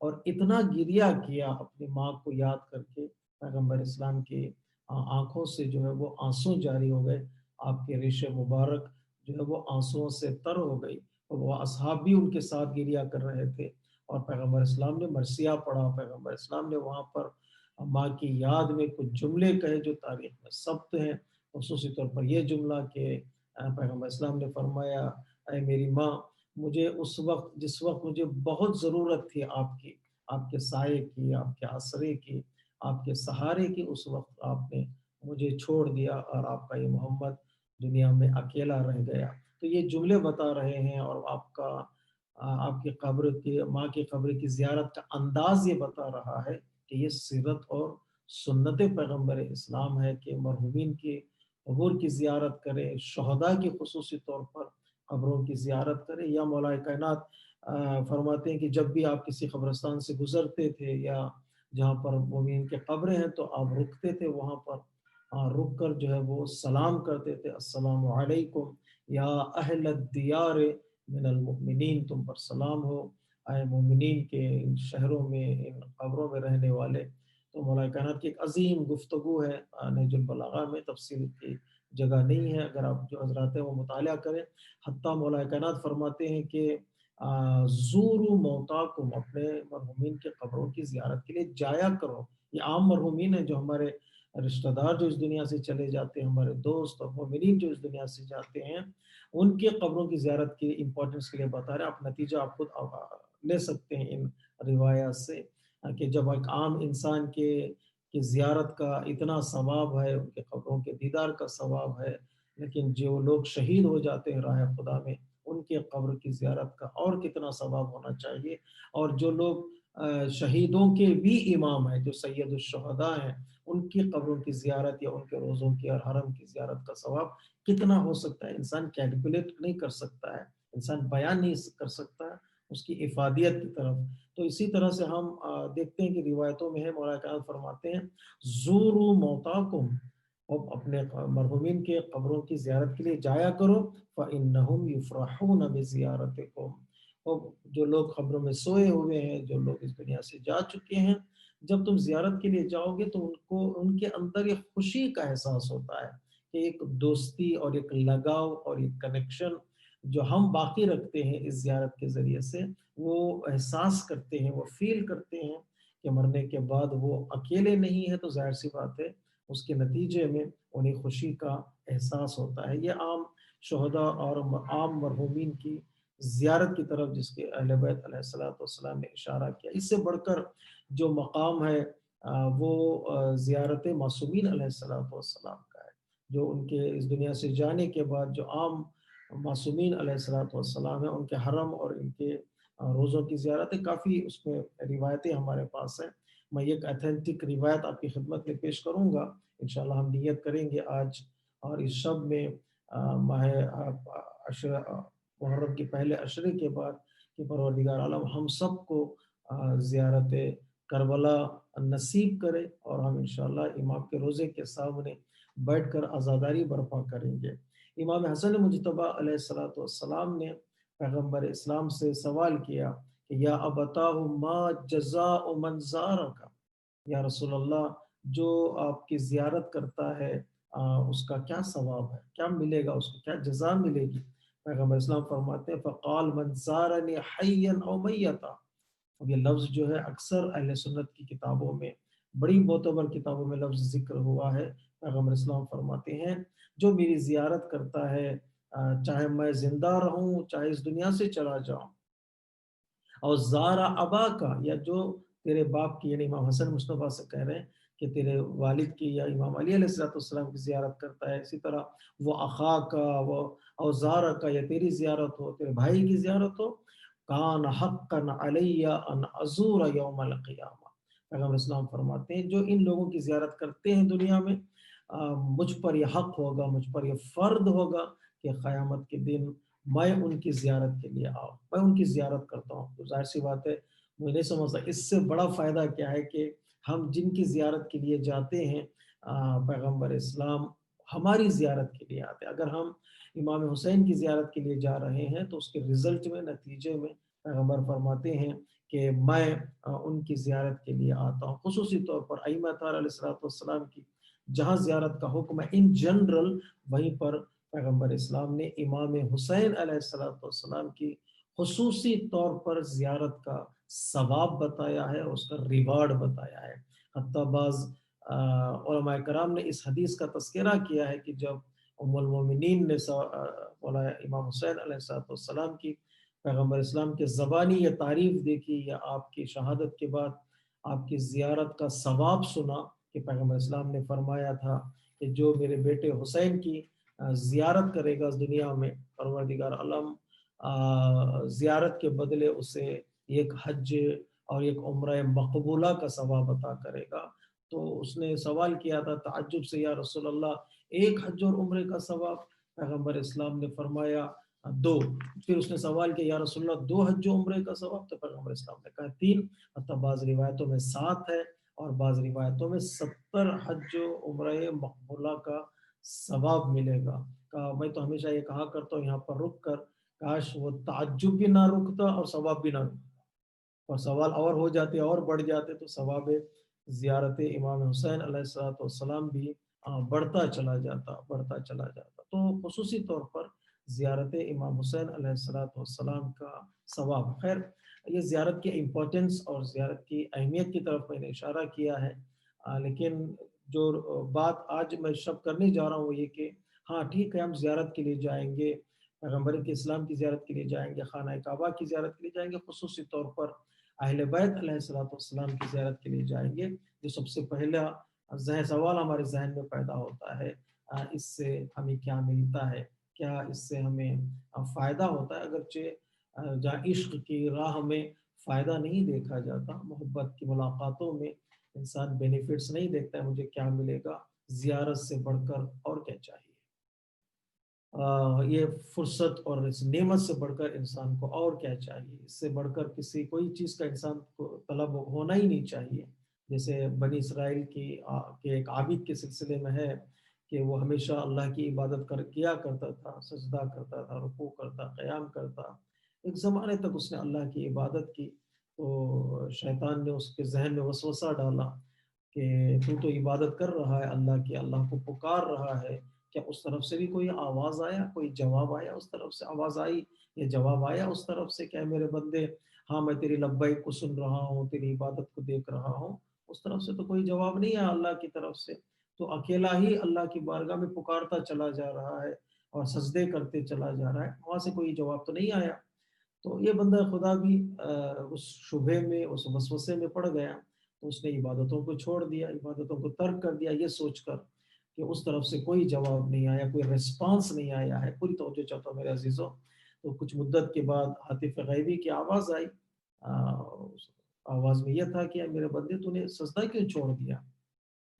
[SPEAKER 6] اور اتنا گریہ کیا اپنی ماں کو یاد کر کے، پیغمبر اسلام کی آنکھوں سے جو ہے وہ آنسو جاری ہو گئے، آپ کے ریش مبارک جو ہے وہ آنسوؤں سے تر ہو گئی، اور وہ اصحاب بھی ان کے ساتھ گریہ کر رہے تھے، اور پیغمبر اسلام نے مرثیہ پڑھا۔ پیغمبر اسلام نے وہاں پر ماں کی یاد میں کچھ جملے کہے جو تاریخ میں ثبت ہیں، خصوصی طور پر یہ جملہ کہ پیغمبر اسلام نے فرمایا اے میری ماں، مجھے اس وقت جس وقت مجھے بہت ضرورت تھی آپ کی، آپ کے سائے کی، آپ کے آسرے کی، آپ کے سہارے کی، اس وقت آپ نے مجھے چھوڑ دیا اور آپ کا یہ محمد دنیا میں اکیلا رہ گیا۔ تو یہ جملے بتا رہے ہیں، اور آپ کی قبر کی، ماں کی قبر کی زیارت کا انداز یہ بتا رہا ہے کہ یہ سیرت اور سنت پیغمبر اسلام ہے کہ مرحومین کی قبور کی زیارت کرے، شہداء کی خصوصی طور پر قبروں کی زیارت کرے۔ یا مولا کائنات فرماتے ہیں کہ جب بھی آپ کسی قبرستان سے گزرتے تھے یا جہاں پر مومنین کے قبریں ہیں تو آپ رکتے تھے، وہاں پر رک کر جو ہے وہ سلام کرتے تھے، السلام علیکم یا اہل الدیار من المؤمنین، تم پر سلام ہو اے مومنین کے ان شہروں میں، ان قبروں میں رہنے والے۔ تو مولا کائنات کی ایک عظیم گفتگو ہے نہج البلاغہ میں، تفصیل کی جگہ نہیں ہے، اگر آپ جو حضرات ہیں وہ مطالعہ کریں۔ حتیٰ مولا کائنات فرماتے ہیں کہ زوروا موتاکم، اپنے مرحومین کے قبروں کی زیارت کے لیے جایا کرو۔ یہ عام مرحومین ہیں جو ہمارے رشتہ دار جو اس دنیا سے چلے جاتے ہیں، ہمارے دوست اور مومنین جو اس دنیا سے جاتے ہیں، ان کے قبروں کی زیارت کی امپورٹنس کے لیے بتا رہے ہیں۔ آپ نتیجہ آپ خود لے سکتے ہیں ان روایات سے کہ جب ایک عام انسان کی زیارت کا اتنا ثواب ہے، ان کے قبروں کے دیدار کا ثواب ہے، لیکن جو لوگ شہید ہو جاتے ہیں راہ خدا میں، ان کے قبر کی زیارت کا اور کتنا ثواب ہونا چاہیے۔ اور جو لوگ شہیدوں کے بھی امام ہیں، جو سید الشہداء ہیں، ان کی قبروں کی زیارت یا ان کے روزوں کی اور حرم کی زیارت کا ثواب کتنا ہو سکتا ہے، انسان کیلکولیٹ نہیں کر سکتا ہے، انسان بیان نہیں کر سکتا ہے اس کی افادیت کی طرف۔ تو اسی طرح سے ہم دیکھتے ہیں کہ روایتوں میں ہے، مولا کائنات فرماتے ہیں زوروا موتاکم، اپنے مرحومین کے قبروں کی زیارت کے لیے جایا کرو، فإنہم یفرحون بزیارتکم، اور جو لوگ قبروں میں سوئے ہوئے ہیں، جو لوگ اس دنیا سے جا چکے ہیں، جب تم زیارت کے لیے جاؤ گے تو ان کے اندر ایک خوشی کا احساس ہوتا ہے کہ ایک دوستی اور ایک لگاؤ اور ایک کنیکشن جو ہم باقی رکھتے ہیں اس زیارت کے ذریعے سے، وہ احساس کرتے ہیں، وہ فیل کرتے ہیں کہ مرنے کے بعد وہ اکیلے نہیں ہیں، تو ظاہر سی بات ہے اس کے نتیجے میں انہیں خوشی کا احساس ہوتا ہے۔ یہ عام شہداء اور عام مرحومین کی زیارت کی طرف جس کے اہل بیت علیہ الصلوۃ والسلام نے اشارہ کیا. اس سے بڑھ کر جو مقام ہے وہ زیارت معصومین علیہ الصلوۃ والسلام کا ہے، جو ان کے اس دنیا سے جانے کے بعد جو عام معصومین علیہ الصلوۃ والسلام ہیں ان کے حرم اور ان کے روزوں کی زیارتیں کافی اس میں روایتیں ہمارے پاس ہیں. میں ایک اتھینٹک روایت آپ کی خدمت میں پیش کروں گا. انشاءاللہ ہم نیت کریں گے آج اور اس شب میں ماہ محرم کے پہلے عشرے کے بعد کہ پروردگار عالم ہم سب کو زیارت کربلا نصیب کرے اور ہم انشاءاللہ امام کے روزے کے سامنے بیٹھ کر عزاداری برپا کریں گے. امام حسن مجتبیٰ علیہ الصلوۃ والسلام نے پیغمبر اسلام سے سوال کیا کہ یا ابتاہ ما جزاء من زارک، یا رسول اللہ جو آپ کی زیارت کرتا ہے اس کا کیا ثواب ہے، کیا ملے گا، اس کو کیا جزا ملے گی؟ پیغمبر اسلام فرماتے ہیں فقال من زارنی حیا او میتا. اب یہ لفظ جو ہے اکثر اہل سنت کی کتابوں میں، بڑی معتبر کتابوں میں لفظ ذکر ہوا ہے. پیغمبر اسلام فرماتے ہیں جو میری زیارت کرتا ہے چاہے میں زندہ رہوں چاہے اس دنیا سے چلا جاؤں، اور زارا ابا کا، یا جو تیرے باپ کی، یعنی امام حسن مصطفیٰ سے کہہ رہے ہیں کہ تیرے والد کی یا امام علی علیہ السلام کی زیارت کرتا ہے، اسی طرح وہ اخا کا، وہ اوزارا کا، یا تیری زیارت ہو، تیرے بھائی کی زیارت ہو، کان حقا علی ان ازور یوم القیامہ. پیغمبر اسلام فرماتے ہیں جو ان لوگوں کی زیارت کرتے ہیں دنیا میں، مجھ پر یہ حق ہوگا، مجھ پر یہ فرض ہوگا کہ قیامت کے دن میں ان کی زیارت کے لیے آؤں، میں ان کی زیارت کرتا ہوں. تو ظاہر سی بات ہے مجھے نہیں سمجھتا اس سے بڑا فائدہ کیا ہے کہ ہم جن کی زیارت کے لیے جاتے ہیں پیغمبر اسلام ہماری زیارت کے لیے آتے ہیں. اگر ہم امام حسین کی زیارت کے لیے جا رہے ہیں تو اس کے رزلٹ میں، نتیجے میں پیغمبر فرماتے ہیں کہ میں ان کی زیارت کے لیے آتا ہوں. خصوصی طور پر ائمہ اطہار علیہ السلام کی جہاں زیارت کا حکم ہے ان جنرل، وہیں پر پیغمبر اسلام نے امام حسین علیہ السلام کی خصوصی طور پر زیارت کا ثواب بتایا ہے، اس کا ریوارڈ بتایا ہے. حتیٰ بعض علماء کرام نے اس حدیث کا تذکرہ کیا ہے کہ جب ام المومنین نے امام حسین علیہ السلام کی پیغمبر اسلام کے زبانی یہ تعریف دیکھی یا آپ کی شہادت کے بعد آپ کی زیارت کا ثواب سنا کہ پیغمبر اسلام نے فرمایا تھا کہ جو میرے بیٹے حسین کی زیارت کرے گا اس دنیا میں، پروردگار عالم زیارت کے بدلے اسے ایک حج اور ایک عمرہ مقبولہ کا ثواب عطا کرے گا. تو اس نے سوال کیا تھا تعجب سے، یا رسول اللہ ایک حج اور عمرے کا ثواب؟ پیغمبر اسلام نے فرمایا 2. پھر اس نے سوال کیا یا رسول اللہ 2 حج و عمرے کا ثواب؟ تو پیغمبر اسلام نے کہا 3. حتیٰ بعض روایتوں میں 7 ہے اور بعض روایتوں میں 70 حج و عمرہ مقبولہ کا ثواب ملے گا. میں تو ہمیشہ یہ کہا کرتا ہوں یہاں پر رک کر کاش وہ تعجب بھی نہ رکتا اور ثواب بھی نہ رکتا، اور سوال اور ہو جاتے اور بڑھ جاتے تو ثواب زیارت امام حسین علیہ السلام بھی بڑھتا چلا جاتا. تو خصوصی طور پر زیارت امام حسین علیہ السلام کا ثواب. خیر یہ زیارت کی امپورٹنس اور زیارت کی اہمیت کی طرف میں نے اشارہ کیا ہے، لیکن جو بات آج میں شب کرنے جا رہا ہوں وہ یہ کہ ہاں ٹھیک ہے ہم زیارت کے لیے جائیں گے، پیغمبر کے اسلام کی زیارت کے لیے جائیں گے، خانہ کعبہ کی زیارت کے لیے جائیں گے، خصوصی طور پر اہل بیت علیہ السلام کی زیارت کے لیے جائیں گے. جو سب سے پہلا سوال ہمارے ذہن میں پیدا ہوتا ہے اس سے ہمیں کیا ملتا ہے، کیا اس سے ہمیں فائدہ ہوتا ہے؟ اگرچہ جہاں عشق کی راہ میں فائدہ نہیں دیکھا جاتا، محبت کی ملاقاتوں میں انسان بینیفٹس نہیں دیکھتا ہے، مجھے کیا ملے گا، زیارت سے بڑھ کر اور کیا چاہیے؟ یہ فرصت اور اس نعمت سے بڑھ کر انسان کو اور کیا چاہیے؟ اس سے بڑھ کر کوئی چیز کا انسان کو طلب ہونا ہی نہیں چاہیے. جیسے بنی اسرائیل کی ایک عابد کے سلسلے میں ہے کہ وہ ہمیشہ اللہ کی عبادت کیا کرتا تھا، سجدہ کرتا تھا، رکوع کرتا، قیام کرتا. ایک زمانے تک اس نے اللہ کی عبادت کی تو شیطان نے اس کے ذہن میں وسوسہ ڈالا کہ تو عبادت کر رہا ہے اللہ کی، اللہ کو پکار رہا ہے، کیا اس طرف سے بھی کوئی آواز آیا، کوئی جواب آیا؟ اس طرف سے آواز آئی یا جواب آیا اس طرف سے کہ میرے بندے ہاں میں تیری لبیک کو سن رہا ہوں، تیری عبادت کو دیکھ رہا ہوں؟ اس طرف سے تو کوئی جواب نہیں آیا اللہ کی طرف سے. تو اکیلا ہی اللہ کی بارگاہ میں پکارتا چلا جا رہا ہے اور سجدے کرتے چلا جا رہا ہے، وہاں سے کوئی جواب تو نہیں آیا. تو یہ بندہ خدا بھی اس شبہ میں، اس وسوسے میں پڑ گیا، تو اس نے عبادتوں کو چھوڑ دیا، عبادتوں کو ترک کر دیا، یہ سوچ کر کہ اس طرف سے کوئی جواب نہیں آیا، کوئی ریسپانس نہیں آیا ہے۔ پوری توجہ چاہتا ہوں میرے عزیزوں۔ تو کچھ مدت کے بعد ہاتف غیبی کی آواز آئی، اس آواز میں یہ تھا کہ اے میرے بندے، تو نے سجدہ کیوں چھوڑ دیا،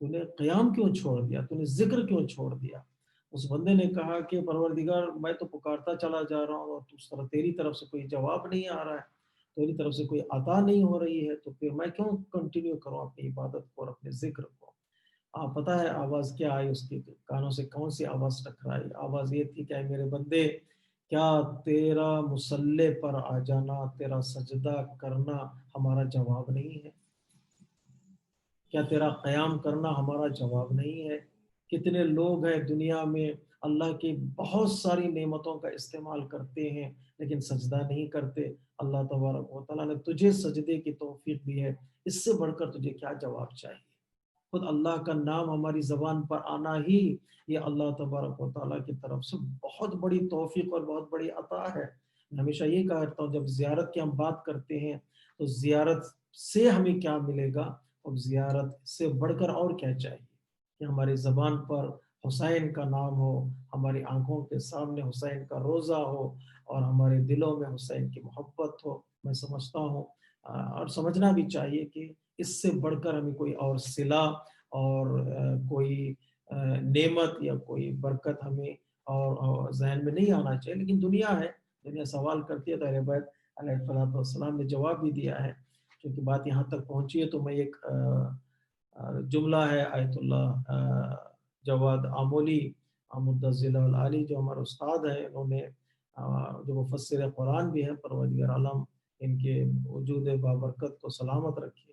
[SPEAKER 6] تو نے قیام کیوں چھوڑ دیا، تو نے ذکر کیوں چھوڑ دیا؟ اس بندے نے کہا کہ پروردگار، میں تو پکارتا چلا جا رہا ہوں اور تیری طرف سے کوئی جواب نہیں آ رہا ہے، تیری طرف سے کوئی عطا نہیں ہو رہی ہے، تو پھر میں کیوں کنٹینیو کروں اپنی عبادت کو اور اپنے ذکر کو؟ آپ پتہ ہے آواز کیا آئی اس کے کانوں سے؟ کون سی آواز ٹکرائی؟ آواز یہ تھی کہ اے میرے بندے، کیا تیرا مصلی پر آ جانا، تیرا سجدہ کرنا ہمارا جواب نہیں ہے؟ کیا تیرا قیام کرنا ہمارا جواب نہیں ہے؟ کتنے لوگ ہیں دنیا میں اللہ کی بہت ساری نعمتوں کا استعمال کرتے ہیں لیکن سجدہ نہیں کرتے۔ اللہ تبارک و تعالیٰ نے تجھے سجدے کی توفیق دی ہے، اس سے بڑھ کر تجھے کیا جواب چاہیے؟ خود اللہ کا نام ہماری زبان پر آنا ہی یہ اللہ تبارک و تعالیٰ کی طرف سے بہت بڑی توفیق اور بہت بڑی عطا ہے۔ میں ہمیشہ یہ کہا کرتا ہوں، جب زیارت کی ہم بات کرتے ہیں تو زیارت سے ہمیں کیا ملے گا، اور زیارت سے بڑھ کر اور کیا چاہیے کہ ہماری زبان پر حسین کا نام ہو، ہماری آنکھوں کے سامنے حسین کا روزہ ہو، اور ہمارے دلوں میں حسین کی محبت ہو۔ میں سمجھتا ہوں اور سمجھنا بھی چاہیے کہ اس سے بڑھ کر ہمیں کوئی اور صلہ اور کوئی نعمت یا کوئی برکت ہمیں اور ذہن میں نہیں آنا چاہیے۔ لیکن دنیا ہے، دنیا سوال کرتی ہے، تو اہل بیت علیہ السلام نے جواب بھی دیا ہے۔ کیونکہ بات یہاں تک پہنچی ہے تو میں ایک جملہ ہے آیت اللہ جواد آمولی مدظل العالی، جو ہمارے استاد ہیں، انہوں نے جو مفسر قرآن بھی ہیں، پروردگار عالم ان کے وجود بابرکت کو سلامت رکھے،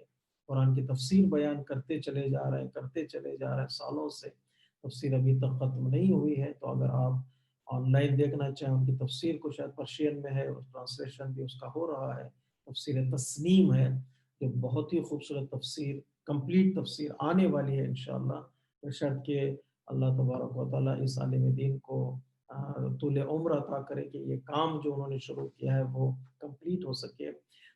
[SPEAKER 6] قرآن کی تفسیر بیان کرتے چلے جا رہے ہیں سالوں سے، تفسیر ابھی تک ختم نہیں ہوئی ہے۔ تو اگر آپ آن لائن دیکھنا چاہیں ان کی تفسیر کو، شاید پرشین میں ہے، ٹرانسلیشن بھی اس کا ہو رہا ہے، تفسیر تسنیم ہے، جو بہت ہی خوبصورت تفسیر، کمپلیٹ تفسیر آنے والی ہے انشاءاللہ، بشرط کہ اللہ تبارک و تعالیٰ اس عالم دین کو طول عمر عطا کرے کہ یہ کام جو انہوں نے شروع کیا ہے وہ کمپلیٹ ہو سکے۔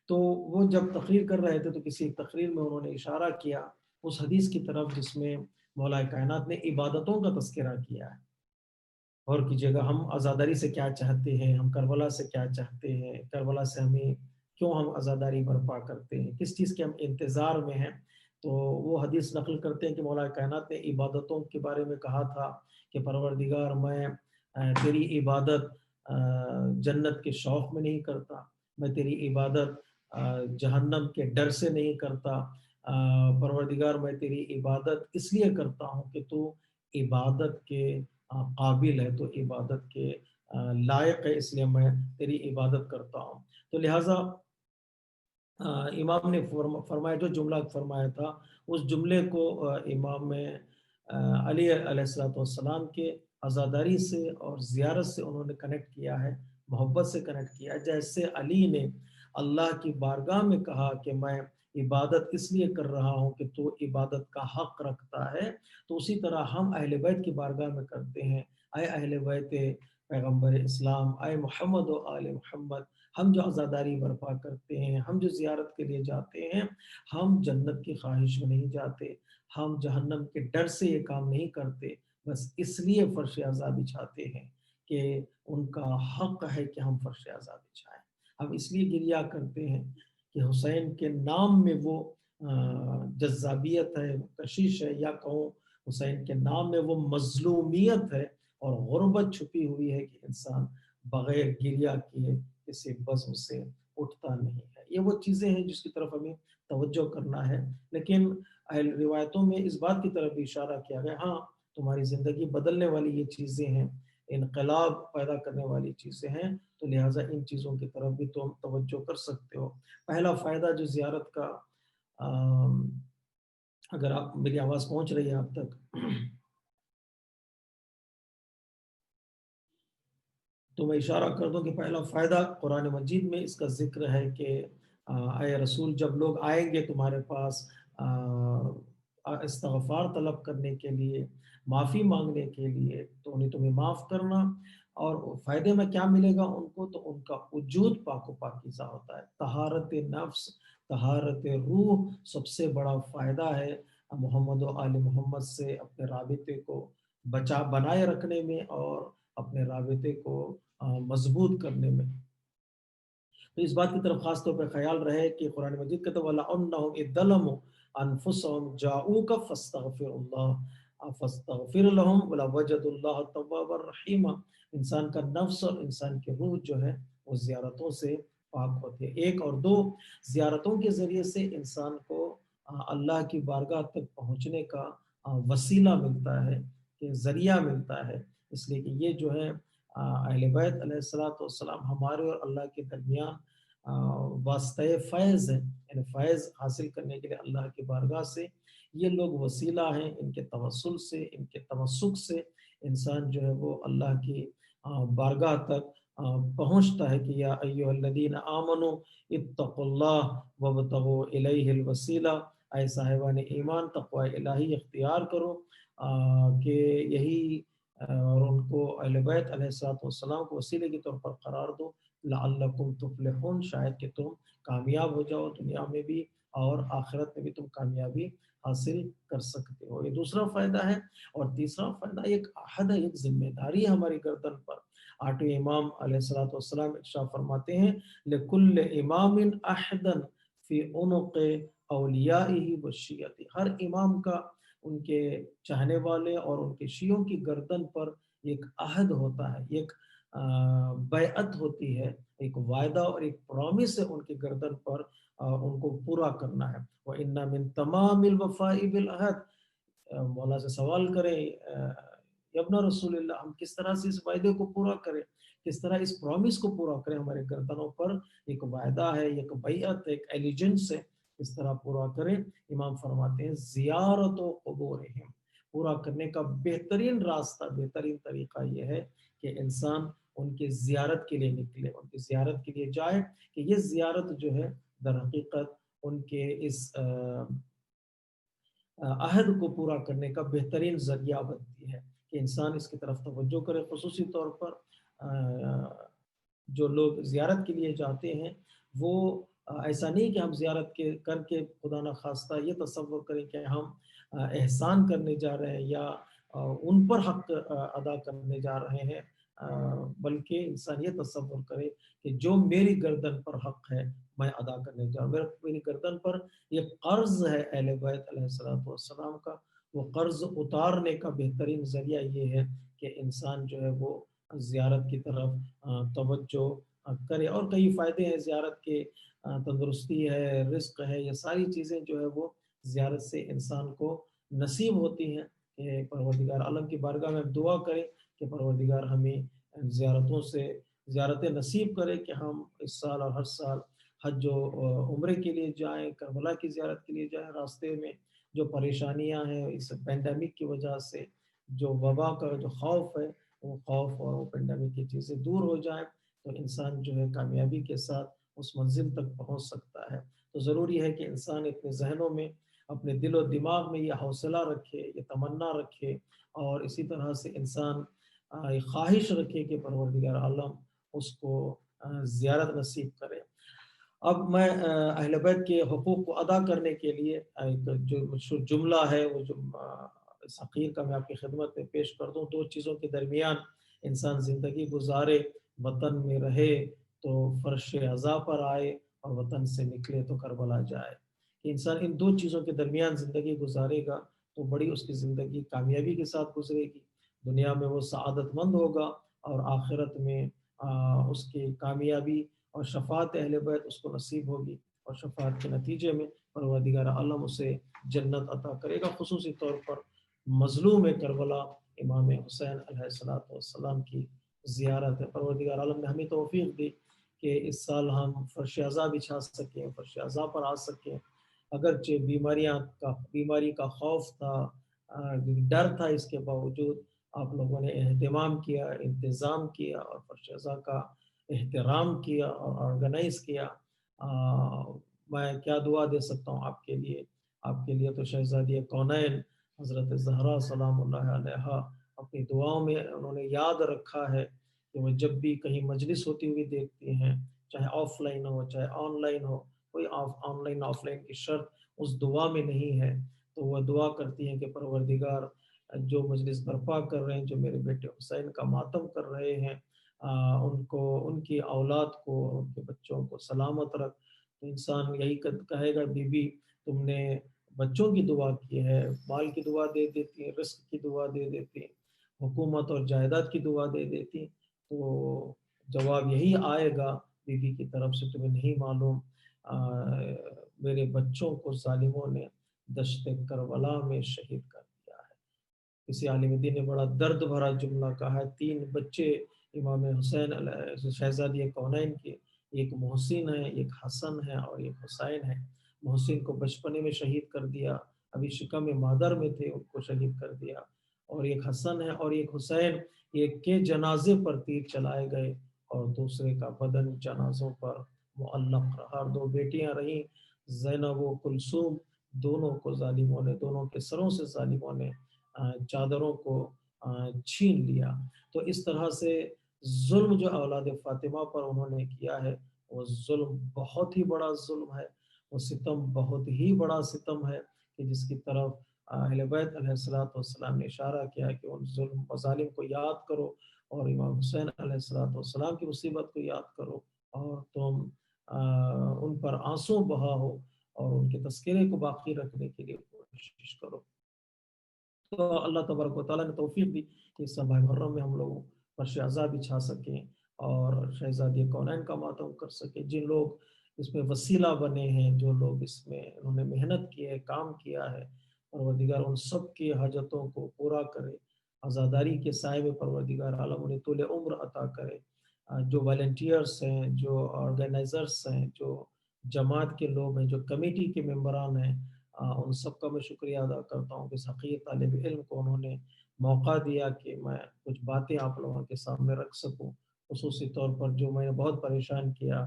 [SPEAKER 6] تو وہ جب تقریر کر رہے تھے تو کسی تقریر میں انہوں نے اشارہ کیا اس حدیث کی طرف جس میں مولا کائنات نے عبادتوں کا تذکرہ کیا ہے۔ اور کی جگہ ہم عزاداری سے کیا چاہتے ہیں، ہم کربلا سے کیا چاہتے ہیں، کربلا سے ہمیں کیوں ہم عزاداری برپا کرتے ہیں، کس چیز کے ہم انتظار میں ہیں۔ تو وہ حدیث نقل کرتے ہیں کہ مولا کائنات نے عبادتوں کے بارے میں کہا تھا کہ پروردگار، میں تیری عبادت جنت کے شوق میں نہیں کرتا، میں تیری عبادت جہنم کے ڈر سے نہیں کرتا، پروردگار میں تیری عبادت اس لیے کرتا ہوں کہ تو عبادت کے قابل ہے، تو عبادت کے لائق ہے، اس لیے میں تیری عبادت کرتا ہوں۔ تو لہٰذا امام نے فرمایا، جو جملہ فرمایا تھا اس جملے کو امام علی علیہ السلام کے عزاداری سے اور زیارت سے انہوں نے کنیکٹ کیا ہے، محبت سے کنیکٹ کیا ہے۔ جیسے علی نے اللہ کی بارگاہ میں کہا کہ میں عبادت اس لیے کر رہا ہوں کہ تو عبادت کا حق رکھتا ہے، تو اسی طرح ہم اہل بیت کی بارگاہ میں کرتے ہیں، اے اہل بیت پیغمبر اسلام، اے محمد و آل محمد، ہم جو عزاداری برپا کرتے ہیں، ہم جو زیارت کے لیے جاتے ہیں، ہم جنت کی خواہش میں نہیں جاتے، ہم جہنم کے ڈر سے یہ کام نہیں کرتے، بس اس لیے فرش عزا بچھاتے ہیں کہ ان کا حق ہے کہ ہم فرش عزا بچھائیں۔ ہم اس لیے گریہ کرتے ہیں کہ حسین کے نام میں وہ جذابیت ہے، کشش ہے، یا کہوں حسین کے نام میں وہ مظلومیت ہے اور غربت چھپی ہوئی ہے کہ انسان بغیر گریہ کیے کسی بزم سے اٹھتا نہیں ہے۔ یہ وہ چیزیں ہیں جس کی طرف ہمیں توجہ کرنا ہے۔ لیکن اہل روایتوں میں اس بات کی طرف بھی اشارہ کیا گیا، ہاں تمہاری زندگی بدلنے والی یہ چیزیں ہیں، انقلاب پیدا کرنے والی چیزیں ہیں، تو لہٰذا ان چیزوں کی طرف بھی تم توجہ کر سکتے ہو۔ پہلا فائدہ جو زیارت کا، اگر آپ میری آواز پہنچ رہی ہے آپ تک، تو میں اشارہ کر دوں کہ پہلا فائدہ قرآن مجید میں اس کا ذکر ہے کہ اے رسول، جب لوگ آئیں گے تمہارے پاس استغفار طلب کرنے کے لیے، معافی مانگنے کے لیے، تو انہیں تمہیں معاف کرنا، اور فائدے میں کیا ملے گا ان کو؟ تو ان کا وجود پاک و پاکیزہ ہوتا ہے، طہارت نفس، طہارت روح سب سے بڑا فائدہ ہے محمد و آل محمد سے اپنے رابطے کو بنائے رکھنے میں اور اپنے رابطے کو مضبوط کرنے میں۔ تو اس بات کی طرف خاص طور پہ خیال رہے کہ قرآن مجید کہتا ہے وَلَعُنَّهُمْ إِذْ ظَلَمُوا أَنفُسَهُمْ جَاءُوكَ فَاسْتَغْفِرُوا اللَّهَ فَاسْتَغْفِرْ لَهُمْ وَلَوَجَدُوا اللَّهَ تَوَّابًا رَحِيمًا۔ انسان کا نفس اور انسان کی روح جو ہے وہ زیارتوں سے پاک ہوتی ہے۔ ایک اور دو زیارتوں کے ذریعے سے انسان کو اللہ کی بارگاہ تک پہنچنے کا وسیلہ ملتا ہے، کہ ذریعہ ملتا ہے، اس لیے کہ یہ جو ہے اہل بیت علیہ السلام ہمارے اور اللہ کے درمیان واسطہ فیض ہے، یعنی فیض حاصل کرنے کے لیے اللہ کی بارگاہ سے یہ لوگ وسیلہ ہیں۔ ان کے توسل سے، ان کے تمسک سے انسان جو ہے وہ اللہ کی بارگاہ تک پہنچتا ہے کہ یا ایھا الذین آمنوا اتقوا اللہ وابتغوا الیہ الوسیلہ، اے صاحبان ایمان تقوی الہی اختیار کرو، کہ یہی اور ان کو اہل بیت علیہ السلام کو وسیلے کے طور پر قرار دو، لعلکم تفلحون، شاید کہ تم کامیاب ہو جاؤ، دنیا میں بھی اور آخرت میں بھی تم کامیابی حاصل کر سکتے ہو۔ یہ دوسرا فائدہ ہے۔ اور تیسرا فائدہ ایک عہد ہے، ایک ذمہ داری ہے ہماری گردن پر۔ آٹھویں امام علیہ السلام ارشاد فرماتے ہیں لکل امام عہدا فی عنق اولیائہ وشیعہ، ہر امام کا ان کے چاہنے والے اور ان کے شیعوں کی گردن پر ایک عہد ہوتا ہے، ایک بیعت ہوتی ہے، ایک وعدہ اور ایک پرومس ہے ان کی گردن پر ان کو پورا کرنا ہے۔ وَإِنَّ مِن تَمَامِ الْوَفَاءِ بِالْعَهْدِ، مولا سے سوال کریں ابن رسول اللہ، ہم کس طرح سے اس وعدے کو پورا کریں، کس طرح اس پرومس کو پورا کریں؟ ہمارے گردنوں پر ایک وعدہ ہے، ایک بیعت ہے، ایک ایلیجنس ہے، اس طرح پورا کریں۔ امام فرماتے ہیں زیارت و قبورہم، پورا کرنے کا بہترین راستہ، بہترین طریقہ یہ ہے کہ انسان ان کی زیارت کے لیے نکلے، ان کی زیارت کے لیے جائے، کہ یہ زیارت جو ہے در حقیقت ان کے اس عہد کو پورا کرنے کا بہترین ذریعہ بنتی ہے، کہ انسان اس کی طرف توجہ کرے۔ خصوصی طور پر جو لوگ زیارت کے لیے جاتے ہیں وہ ایسا نہیں کہ ہم زیارت کر کے خدا نخواستہ یہ تصور کریں کہ ہم احسان کرنے جا رہے ہیں یا ان پر حق ادا کرنے جا رہے ہیں، بلکہ انسان یہ تصور کرے کہ جو میری گردن پر حق ہے میں ادا کرنے جا رہا ہوں، میری گردن پر یہ قرض ہے اہل بیت علیہ السلام کا، وہ قرض اتارنے کا بہترین ذریعہ یہ ہے کہ انسان جو ہے وہ زیارت کی طرف توجہ کرے۔ اور کئی فائدے ہیں زیارت کے، تندرستی ہے، رزق ہے، یہ ساری چیزیں جو ہے وہ زیارت سے انسان کو نصیب ہوتی ہیں۔ کہ پروردگار عالم کی بارگاہ میں دعا کریں کہ پروردگار ہمیں زیارتوں سے زیارتیں نصیب کرے، کہ ہم اس سال اور ہر سال حج و عمرے کے لیے جائیں، کربلا کی زیارت کے لیے جائیں۔ راستے میں جو پریشانیاں ہیں اس پینڈیمک کی وجہ سے، جو وبا کا جو خوف ہے، وہ خوف اور وہ پینڈیمک کی چیزیں دور ہو جائیں تو انسان جو ہے کامیابی کے ساتھ اس منزل تک پہنچ سکتا ہے۔ تو ضروری ہے کہ انسان اپنے ذہنوں میں، اپنے دل و دماغ میں یہ حوصلہ رکھے، یہ تمنا رکھے، اور اسی طرح سے انسان یہ خواہش رکھے کہ پروردگار عالم اس کو زیارت نصیب کرے۔ اب میں اہل بیت کے حقوق کو ادا کرنے کے لیے ایک جو جملہ ہے وہ اس حقیر کا میں آپ کی خدمت میں پیش کر دوں۔ دو چیزوں کے درمیان انسان زندگی گزارے، وطن میں رہے تو فرش عزا پر آئے، اور وطن سے نکلے تو کربلا جائے۔ کہ انسان ان دو چیزوں کے درمیان زندگی گزارے گا تو بڑی اس کی زندگی کامیابی کے ساتھ گزرے گی، دنیا میں وہ سعادت مند ہوگا، اور آخرت میں اس کی کامیابی اور شفاعت اہل بیت اس کو نصیب ہوگی، اور شفاعت کے نتیجے میں پروردگار عالم اسے جنت عطا کرے گا۔ خصوصی طور پر مظلوم کربلا امام حسین علیہ السلام کی زیارت ہے۔ پروردگار عالم نے ہمیں توفیق دی کہ اس سال ہم فرش عزا بچھا سکیں، فرش عزا پر آ سکیں، اگرچہ بیماری کا خوف تھا، ڈر تھا، اس کے باوجود آپ لوگوں نے اہتمام کیا، انتظام کیا، اور فرش عزا کا احترام کیا اور آرگنائز کیا۔ میں کیا دعا دے سکتا ہوں آپ کے لیے؟ آپ کے لیے تو شہزادی کونین حضرت زہرا سلام اللہ علیہا اپنی دعاؤں میں انہوں نے یاد رکھا ہے کہ وہ جب بھی کہیں مجلس ہوتی ہوئی دیکھتی ہیں، چاہے آف لائن ہو چاہے آن لائن ہو، کوئی آن لائن آف لائن کی شرط اس دعا میں نہیں ہے، تو وہ دعا کرتی ہیں کہ پروردگار جو مجلس برپا کر رہے ہیں، جو میرے بیٹے حسین کا ماتم کر رہے ہیں، ان کو، ان کی اولاد کو، ان کے بچوں کو سلامت رکھ۔ تو انسان یہی کہے گا، بی بی تم نے بچوں کی دعا کی ہے، مال کی دعا دے دیتی ہے، رزق کی دعا دے دیتی ہے، حکومت اور جائیداد کی دعا دے دیتی، تو جواب یہی آئے گا بی بی کی طرف سے، تمہیں نہیں معلوم میرے بچوں کو ظالموں نے دشت کربلا میں شہید کر دیا ہے۔ کسی عالم دین نے بڑا درد بھرا جملہ کہا ہے، 3 بچے امام حسین شہزادی کونین کے، ایک محسن ہے، ایک حسن ہے اور ایک حسین ہے۔ محسن کو بچپنے میں شہید کر دیا، ابھی شکم مادر میں تھے، ان کو شہید کر دیا، اور ایک حسن ہے اور ایک حسین، ایک کے جنازے پر تیر چلائے گئے اور دوسرے کا بدن جنازوں پر معلق رہا۔ 2 بیٹیاں رہیں، زینب و کلثوم، دونوں کو ظالموں نے، دونوں کے سروں سے ظالموں نے چادروں کو چھین لیا۔ تو اس طرح سے ظلم جو اولاد فاطمہ پر انہوں نے کیا ہے، وہ ظلم بہت ہی بڑا ظلم ہے، وہ ستم بہت ہی بڑا ستم ہے، کہ جس کی طرف اہل بیت علیہ السلام نے اشارہ کیا کہ ان ظلم مظالم کو یاد کرو، اور امام حسین علیہ السلام کی مصیبت کو یاد کرو، اور تم ان پر آنسو بہا ہو اور ان کے تذکرے کو باقی رکھنے کے لیے کوشش کرو۔ تو اللہ تبارک و تعالیٰ نے توفیق دی کہ اس ماہ محرم میں ہم لوگوں پر شہزاد بچھا سکیں اور شہزادی کونین کا ماتم کر سکیں۔ جن لوگ اس میں وسیلہ بنے ہیں، جو لوگ اس میں انہوں نے محنت کی ہے، کام کیا ہے، پروردگار ان سب کی حاجتوں کو پورا کرے، عزاداری کے سائے میں پروردگار عالم انہیں طول عمر عطا کرے۔ جو والنٹیئرس ہیں، جو آرگنائزرس ہیں، جو جماعت کے لوگ ہیں، جو کمیٹی کے ممبران ہیں، ان سب کا میں شکریہ ادا کرتا ہوں کہ اس حقیر طالب علم کو انہوں نے موقع دیا کہ میں کچھ باتیں آپ لوگوں کے سامنے رکھ سکوں۔ خصوصی طور پر جو میں نے بہت پریشان کیا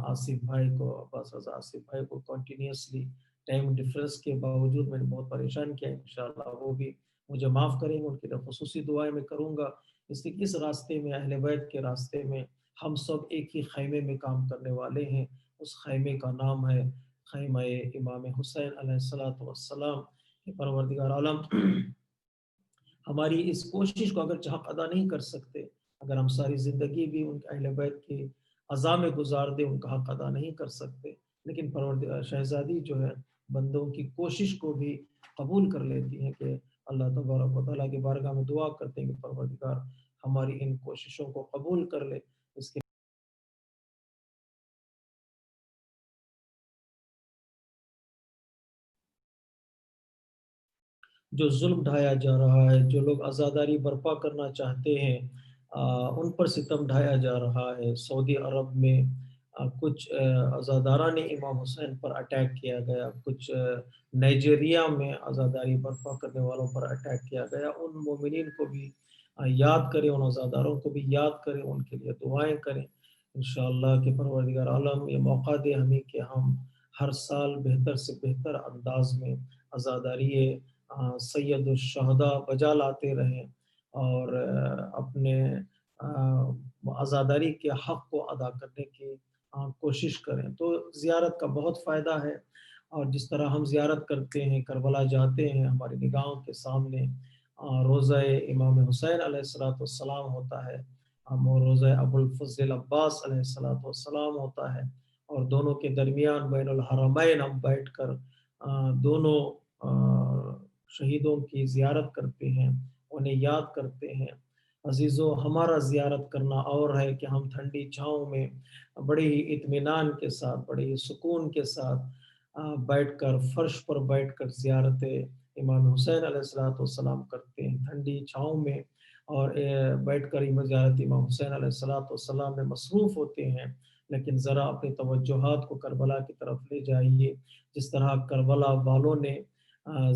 [SPEAKER 6] آصف بھائی کو، عباس رضا آصف بھائی کو، کنٹینیوسلی ٹائم ڈفرنس کے باوجود میں نے بہت پریشان کیا۔ انشاءاللہ وہ بھی مجھے معاف کریں گے، ان کے لیے خصوصی دعائیں میں کروں گا، اس لیے کہ اس راستے میں، اہل بیت کے راستے میں، ہم سب ایک ہی خیمے میں کام کرنے والے ہیں۔ اس خیمے کا نام ہے خیمہ امام حسین علیہ السلام۔ کہ پروردگار عالم ہماری اس کوشش کو اگر حق ادا نہیں کر سکتے، اگر ہم ساری زندگی بھی ان اہل بیت کے عزا میں گزار دیں، ان کا حق ادا نہیں کر سکتے، لیکن پروردگار شہزادی جو ہے بندوں کی کوشش کو بھی قبول کر لیتی ہے، کہ اللہ تبارک و تعالیٰ کی بارگاہ میں دعا کرتے ہیں کہ پروردگار ہماری ان کوششوں کو قبول کر لے۔ اس کے جو ظلم ڈھایا جا رہا ہے، جو لوگ عزاداری برپا کرنا چاہتے ہیں، ان پر ستم ڈھایا جا رہا ہے۔ سعودی عرب میں کچھ عزاداران امام حسین پر اٹیک کیا گیا، کچھ نائجیریا میں عزاداری برپا کرنے والوں پر اٹیک کیا گیا۔ ان مومنین کو بھی یاد کریں، ان عزاداروں کو بھی یاد کریں، ان کے لیے دعائیں کریں انشاءاللہ کہ پروردگار عالم یہ موقع دے ہمیں کہ ہم ہر سال بہتر سے بہتر انداز میں عزاداری سید الشہداء بجا لاتے رہیں اور اپنے عزاداری کے حق کو ادا کرنے کی کوشش کریں۔ تو زیارت کا بہت فائدہ ہے، اور جس طرح ہم زیارت کرتے ہیں، کربلا جاتے ہیں، ہماری نگاہوں کے سامنے روضہ امام حسین علیہ السلام ہوتا ہے، روضہ ابو الفضل عباس علیہ السلام ہوتا ہے، اور دونوں کے درمیان بین الحرمین ہم بیٹھ کر دونوں شہیدوں کی زیارت کرتے ہیں، انہیں یاد کرتے ہیں۔ عزیزو، ہمارا زیارت کرنا اور ہے کہ ہم ٹھنڈی چھاؤں میں بڑے ہی اطمینان کے ساتھ، بڑے ہی سکون کے ساتھ بیٹھ کر، فرش پر بیٹھ کر زیارت امام حسین علیہ السلام کرتے ہیں، ٹھنڈی چھاؤں میں، اور بیٹھ کر زیارت امام حسین علیہ السلام میں مصروف ہوتے ہیں۔ لیکن ذرا اپنی توجہات کو کربلا کی طرف لے جائیے، جس طرح کربلا والوں نے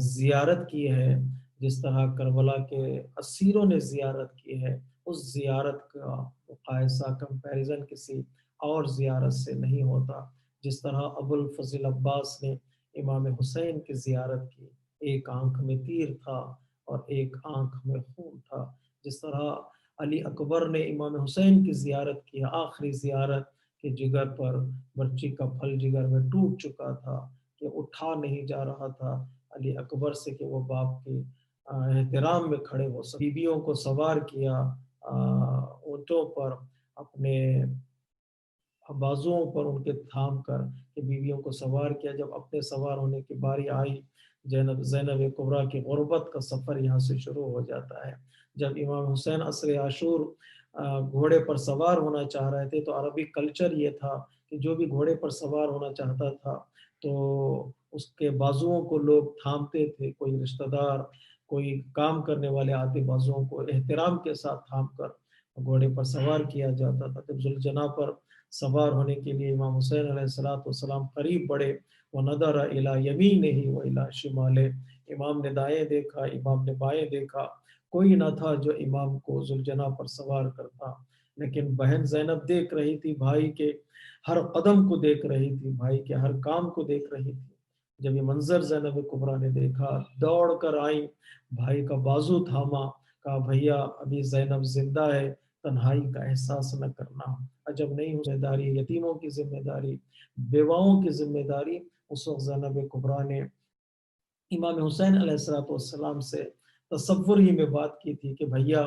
[SPEAKER 6] زیارت کی ہے، جس طرح کربلا کے اسیروں نے زیارت کی ہے، اس زیارت کا مقایسہ، کمپیریزن کسی اور زیارت سے نہیں ہوتا۔ جس طرح ابو الفضل عباس نے امام حسین کی زیارت کی، ایک آنکھ میں تیر تھا اور ایک آنکھ میں خون تھا۔ جس طرح علی اکبر نے امام حسین کی زیارت کیا، آخری زیارت، کہ جگر پر مرچی کا پھل جگر میں ٹوٹ چکا تھا کہ اٹھا نہیں جا رہا تھا علی اکبر سے کہ وہ باپ کے احترام میں کھڑے ہو سکے۔ بیویوں کو سوار کیا اونٹوں پر، اپنے بازوؤں پر ان کے تھام کر کہ بیویوں کو سوار کیا۔ جب اپنے سوار ہونے کی باری آئی، زینب کبریٰ کی غربت کا سفر یہاں سے شروع ہو جاتا ہے۔ جب امام حسین عصر عاشور گھوڑے پر سوار ہونا چاہ رہے تھے تو عربی کلچر یہ تھا کہ جو بھی گھوڑے پر سوار ہونا چاہتا تھا تو اس کے بازوؤں کو لوگ تھامتے تھے، کوئی رشتہ دار، کوئی کام کرنے والے آتے، بازوؤں کو احترام کے ساتھ تھام کر گھوڑے پر سوار کیا جاتا تھا۔ جب ذوالجناح پر سوار ہونے کے لیے امام حسین علیہ السلام قریب بڑھے، وَنَظَرَ إِلَى يَمِينِهِ وَإِلَى شِمَالِهِ، امام نے دائیں دیکھا، امام نے بائیں دیکھا، کوئی نہ تھا جو امام کو ذوالجناح پر سوار کرتا۔ لیکن بہن زینب دیکھ رہی تھی، بھائی کے ہر قدم کو دیکھ رہی تھی، بھائی کے ہر کام کو دیکھ رہی تھی۔ جب یہ منظر زینب کبریٰ نے دیکھا، دوڑ کر آئیں، بھائی کا بازو تھاما، کہا بھیا ابھی زینب زندہ ہے، تنہائی کا احساس نہ کرنا۔ عجب نہیں، ذمہ داری، یتیموں کی ذمہ داری، بیواؤں کی ذمہ داری۔ اس وقت زینب کبریٰ نے امام حسین علیہ السلام سے تصور ہی میں بات کی تھی کہ بھیا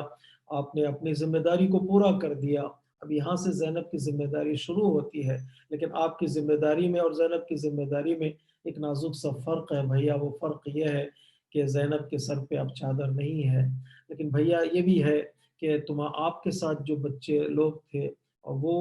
[SPEAKER 6] آپ نے اپنی ذمہ داری کو پورا کر دیا، اب یہاں سے زینب کی ذمہ داری شروع ہوتی ہے، لیکن آپ کی ذمہ داری میں اور زینب کی ذمہ داری میں ایک نازک سا فرق ہے بھیا۔ وہ فرق یہ ہے کہ زینب کے سر پہ اب چادر نہیں ہے، لیکن بھیا یہ بھی ہے کہ آپ کے ساتھ جو بچے لوگ تھے وہ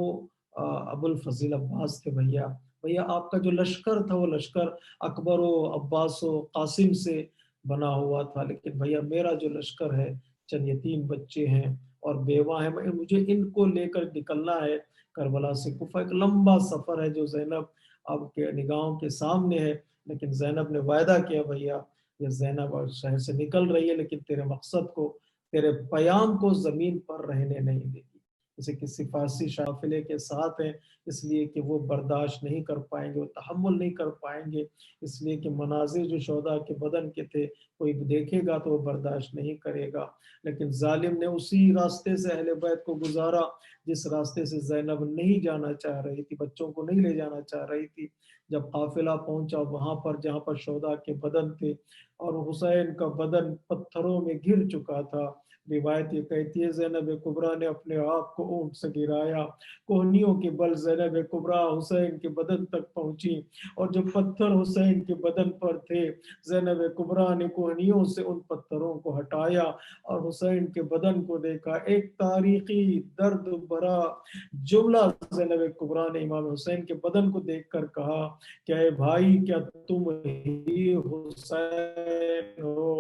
[SPEAKER 6] ابو الفضل عباس تھے۔ بھیا آپ کا جو لشکر تھا وہ لشکر اکبر و عباس و قاسم سے بنا ہوا تھا، لیکن بھیا میرا جو لشکر ہے چند یتیم بچے ہیں اور بیوہ ہیں، مجھے ان کو لے کر نکلنا ہے کربلا سے کوفہ۔ ایک لمبا سفر ہے جو زینب اب کے نگاہوں کے سامنے ہے، لیکن زینب نے وعدہ کیا بھیا یہ زینب اور شہر سے نکل رہی ہے لیکن تیرے مقصد کو، تیرے پیام کو زمین پر رہنے نہیں دے گی۔ جیسے کسی فارسی قافلے کے ساتھ ہیں، اس لیے کہ وہ برداشت نہیں کر پائیں گے، وہ تحمل نہیں کر پائیں گے، اس لیے کہ مناظر جو شہداء کے بدن کے تھے کوئی دیکھے گا تو وہ برداشت نہیں کرے گا۔ لیکن ظالم نے اسی راستے سے اہل بیت کو گزارا جس راستے سے زینب نہیں جانا چاہ رہی تھی، بچوں کو نہیں لے جانا چاہ رہی تھی۔ جب قافلہ پہنچا وہاں پر جہاں پر شہداء کے بدن تھے اور حسین کا بدن پتھروں میں گر چکا تھا، روایت یہ کہتی ہے زینب کبریٰ نے اپنے آپ کو اونٹ سے گرایا، کوہنیوں کے بل زینب کبریٰ حسین کے بدن تک پہنچی، اور جو پتھر حسین کے بدن پر تھے زینب کبریٰ نے کوہنیوں سے ان پتھروں کو ہٹایا اور حسین کے بدن کو دیکھا۔ ایک تاریخی درد بھرا جملہ زینب کبریٰ نے امام حسین کے بدن کو دیکھ کر کہا کہ اے بھائی کیا تم ہی حسین ہو؟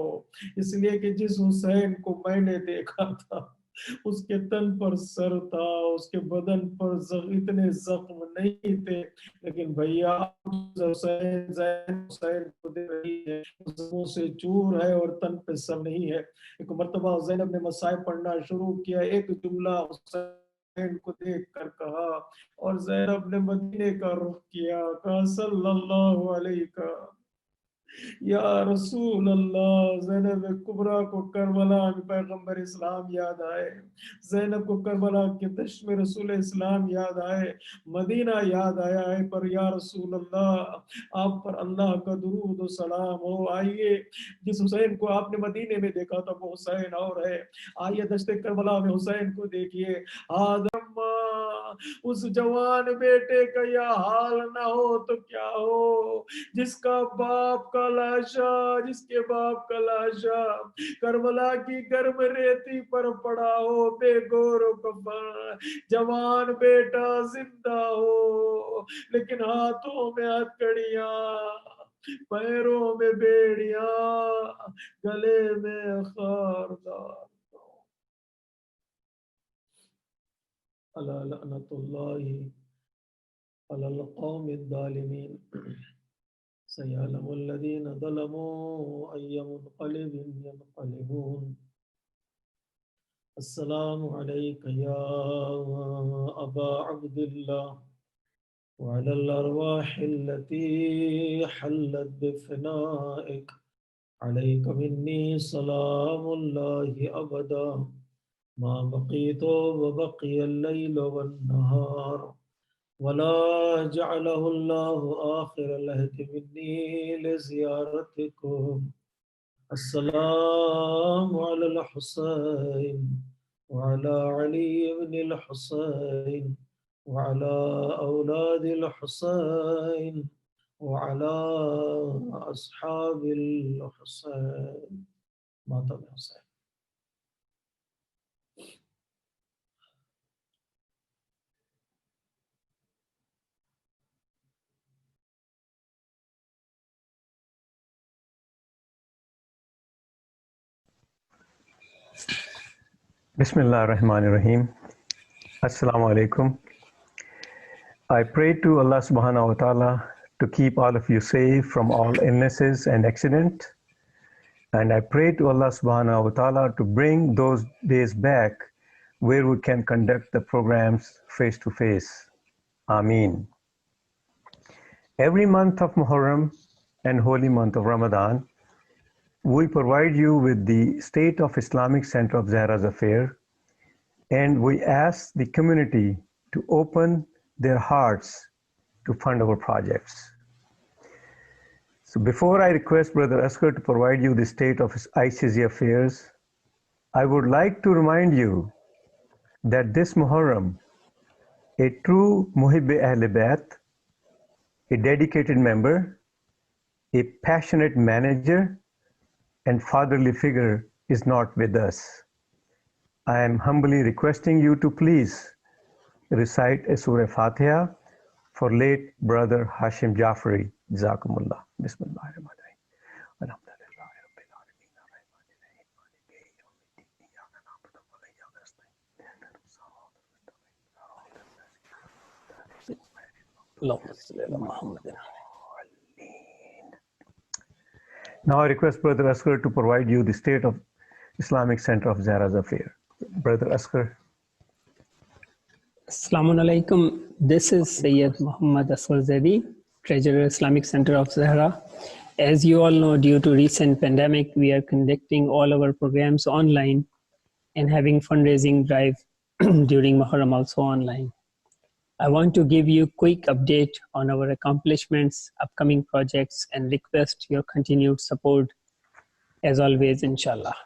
[SPEAKER 6] اس لیے کہ جس حسین کو میں نے دیکھا تھا اس کے تن پر سر تھا، اس کے بدن پر اتنے زخم نہیں تھے، لیکن بھیا حسین کو دیکھ رہی ہے، زخموں سے چور ہے اور تن پہ سر نہیں ہے۔ ایک مرتبہ زینب نے مصائب پڑھنا شروع کیا، ایک جملہ حسین کو دیکھ کر کہا اور زینب نے مدینے کا رخ کیا، کہا صلی اللہ علیہ وسلم یا رسول اللہ۔ زینب کبریٰ کو کربلا میں پیغمبر اسلام یاد آئے، زینب کو کربلا کے دشت میں رسول اسلام یاد آئے، مدینہ یاد آیا ہے، پر یا رسول اللہ آپ پر اللہ کا درود و سلام ہو۔ آئیے جس حسین کو آپ نے مدینے میں دیکھا تھا وہ حسین اور ہے، آئیے دشت کربلا میں حسین کو دیکھیے۔ اس جوان بیٹے کا یہ حال نہ ہو تو کیا ہو، جس کا باپ کا لاشا، جس کے باپ کا لاشا کربلا کی گرم ریتی پر پڑا ہو، بے گور و کفن، جوان بیٹا زندہ ہو لیکن ہاتھوں میں ہتھکڑیاں، پیروں میں بیڑیاں، گلے میں خاردار۔ الا لعنت اللہ علی القوم الظالمین، سیعلم الذین ظلموا ای منقلب ینقلبون۔ السلام علیک یا ابا عبد اللہ وعلی الارواح التي حلت بفنائک، علیک منی سلام اللہ ابدا ما بقيت وبقي الليل والنهار ولا جعله الله آخر العهد مني لزيارتكم. السلام على الحسين وعلى علي بن الحسين وعلى أولاد الحسين وعلى أصحاب الحسين. ماتم الحسين.
[SPEAKER 7] Bismillah ar-Rahman ar-Rahim. Assalamu alaikum. I pray to Allah subhanahu wa ta'ala to keep all of you safe from all illnesses and accident. And I pray to Allah subhanahu wa ta'ala to bring those days back where we can conduct the programs face to face. Ameen. Every month of Muharram and holy month of Ramadan, we provide you with the State of Islamic Center of Zahra's Affair, and we ask the community to open their hearts to fund our projects. So before I request Brother Asghar to provide you the state of his ICZ affairs, I would like to remind you that this Muharram, a true Muhibbe Ahl Bayt, a dedicated member, a passionate manager, and fatherly figure is not with us. I am humbly requesting you to please recite a Surah Fatiha for late Brother Hashim Jafri. Jazakumullah. Bismillahirrahmanirrahim. Alhamdulillahi Rabbil Alameen. Ar-Rahmanir-Rahim. Maliki Yawmiddin. Iyyaka na'budu wa iyyaka nasta'in.
[SPEAKER 4] Allahumma salli ala Muhammadin.
[SPEAKER 7] Now I request Brother Asghar to provide you the state of Islamic Center of Zahra's Affair. Brother Asghar.
[SPEAKER 8] Assalamu alaikum. This is Sayyid Muhammad Asghar Zaidi, Treasurer, Islamic Center of Zahra. As you all know, due to recent pandemic, we are conducting all our programs online and having fundraising drive during Muharram also online. I want to give you a quick update on our accomplishments, upcoming projects, and request your continued support as always, inshallah.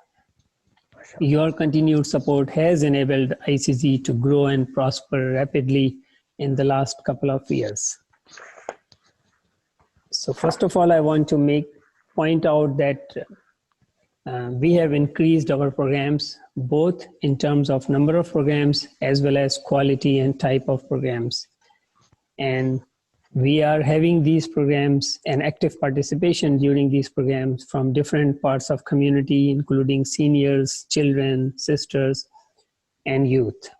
[SPEAKER 8] Your continued support has enabled ICZ to grow and prosper rapidly in the last couple of years. So first of all, I want to point out that we have increased our programs, both in terms of number of programs as well as quality and type of programs. And we are having these programs and active participation during these programs from different parts of community, including seniors, children, sisters, and youth.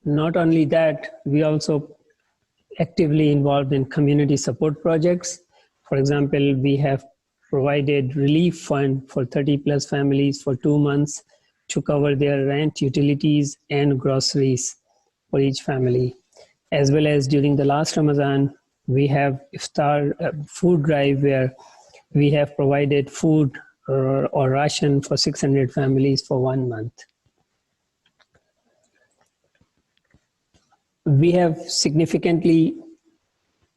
[SPEAKER 8] Not only that, we also actively involved in community support projects. For example, we have provided relief fund for 30 plus families for 2 months to cover their rent, utilities, and groceries for each family. As well as during the last Ramadan, we have iftar food drive where we have provided food or ration for 600 families for 1 month. We have significantly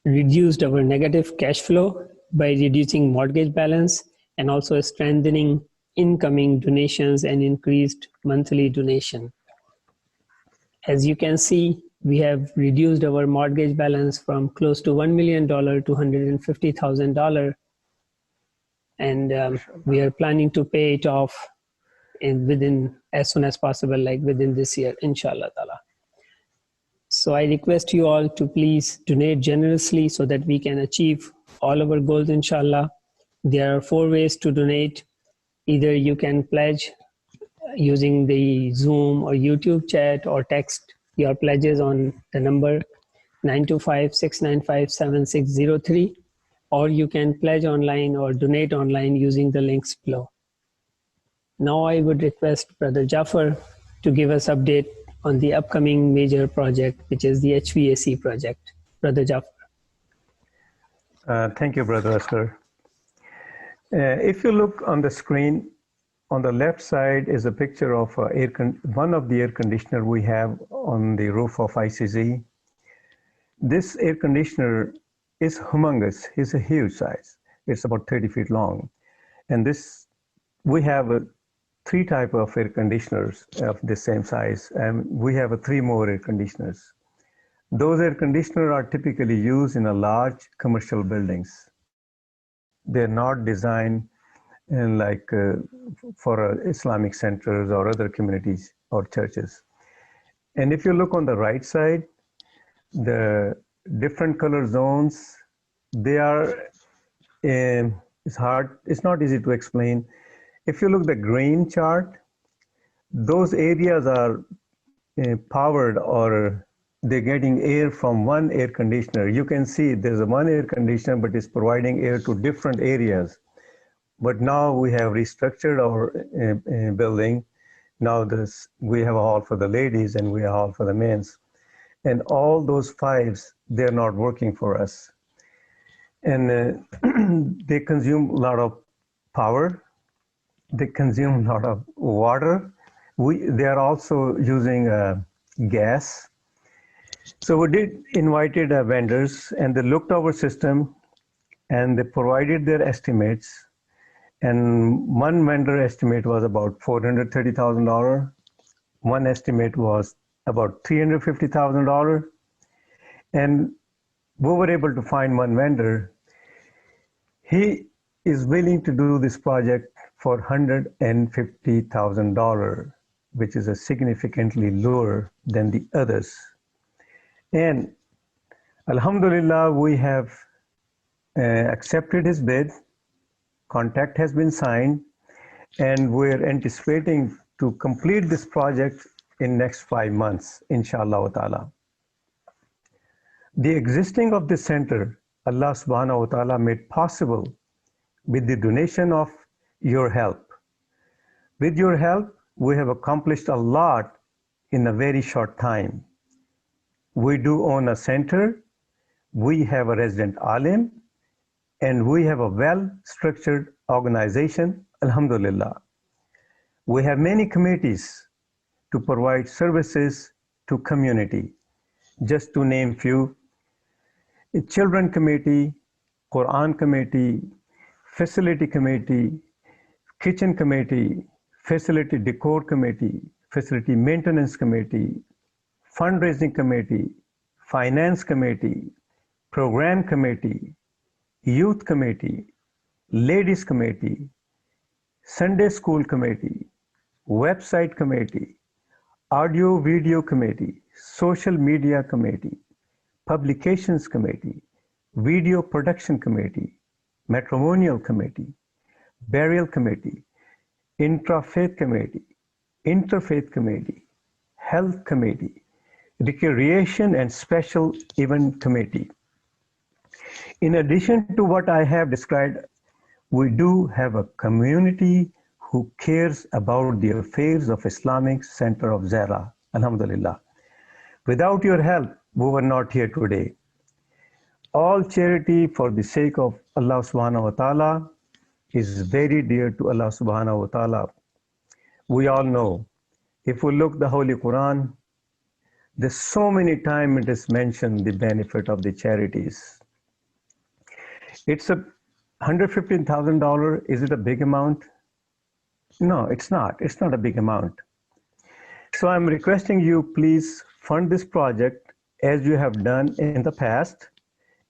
[SPEAKER 8] reduced our negative cash flow by reducing mortgage balance and also strengthening incoming donations and increased monthly donation. As you can see, we have reduced our mortgage balance from close to $1 million to $150,000. And we are planning to pay it off within as soon as possible, like within this year, inshallah ta'ala. So I request you all to please donate generously so that we can achieve all our goals, inshallah. There are 4 ways to donate. Either you can pledge using the Zoom or YouTube chat or text your pledges on the number 925-695-7603, or you can pledge online or donate online using the links below. Now I would request Brother Jafar to give us update on the upcoming major project, which is the HVAC project. Brother Jafar.
[SPEAKER 7] Thank you, Brother Asghar. If you look on the screen, on the left side is a picture of one of the air conditioner we have on the roof of ICZ. This air conditioner is humongous. It's a huge size. It's about 30 feet long. And we have 3 types of air conditioners of the same size, and we have 3 more air conditioners. Those air conditioners are typically used in a large commercial buildings. They're not designed for Islamic centers or other communities or churches. And if you look on the right side, the different color zones, they are, it's not easy to explain. If you look at the green chart, those areas are powered, or they're getting air from one air conditioner. You can see there's one air conditioner, but it's providing air to different areas. But now we have restructured our building. Now we have a hall for the ladies and we have a hall for the men's. And all those 5s, they're not working for us. And they consume a lot of power. They consume a lot of water. They are also using gas. So we invited vendors, and they looked our system and they provided their estimates. And one vendor estimate was about $430,000. One estimate was about $350,000. And we were able to find one vendor. He is willing to do this project for $150,000, which is significantly lower than the others. And Alhamdulillah, we have accepted his bid. Contract has been signed, and we're anticipating to complete this project in next 5 months, inshallah ta'ala. The existing of this center, Allah subhanahu wa ta'ala made possible with the donation of your help. With your help, we have accomplished a lot in a very short time. We do own a center, we have a resident alim, and we have a well-structured organization, alhamdulillah. We have many committees to provide services to community. Just to name few: a children committee, Quran committee, facility committee, kitchen committee, facility decor committee, facility maintenance committee, fundraising committee, finance committee, program committee, youth committee, ladies committee, Sunday school committee, website committee, audio video committee, social media committee, publications committee, video production committee, matrimonial committee, burial committee, intra-faith committee, interfaith committee, health committee, recreation and special event committee. In addition to what I have described, we do have a community who cares about the affairs of Islamic Center of Zahra, alhamdulillah. Without your help, we were not here today. All charity for the sake of Allah subhanahu wa ta'ala is very dear to Allah subhanahu wa ta'ala. We all know, if we look the Holy Quran, there's so many times it is mentioned the benefit of the charities. It's $115,000. Is it a big amount? No, it's not. It's not a big amount. So I'm requesting you, please fund this project as you have done in the past.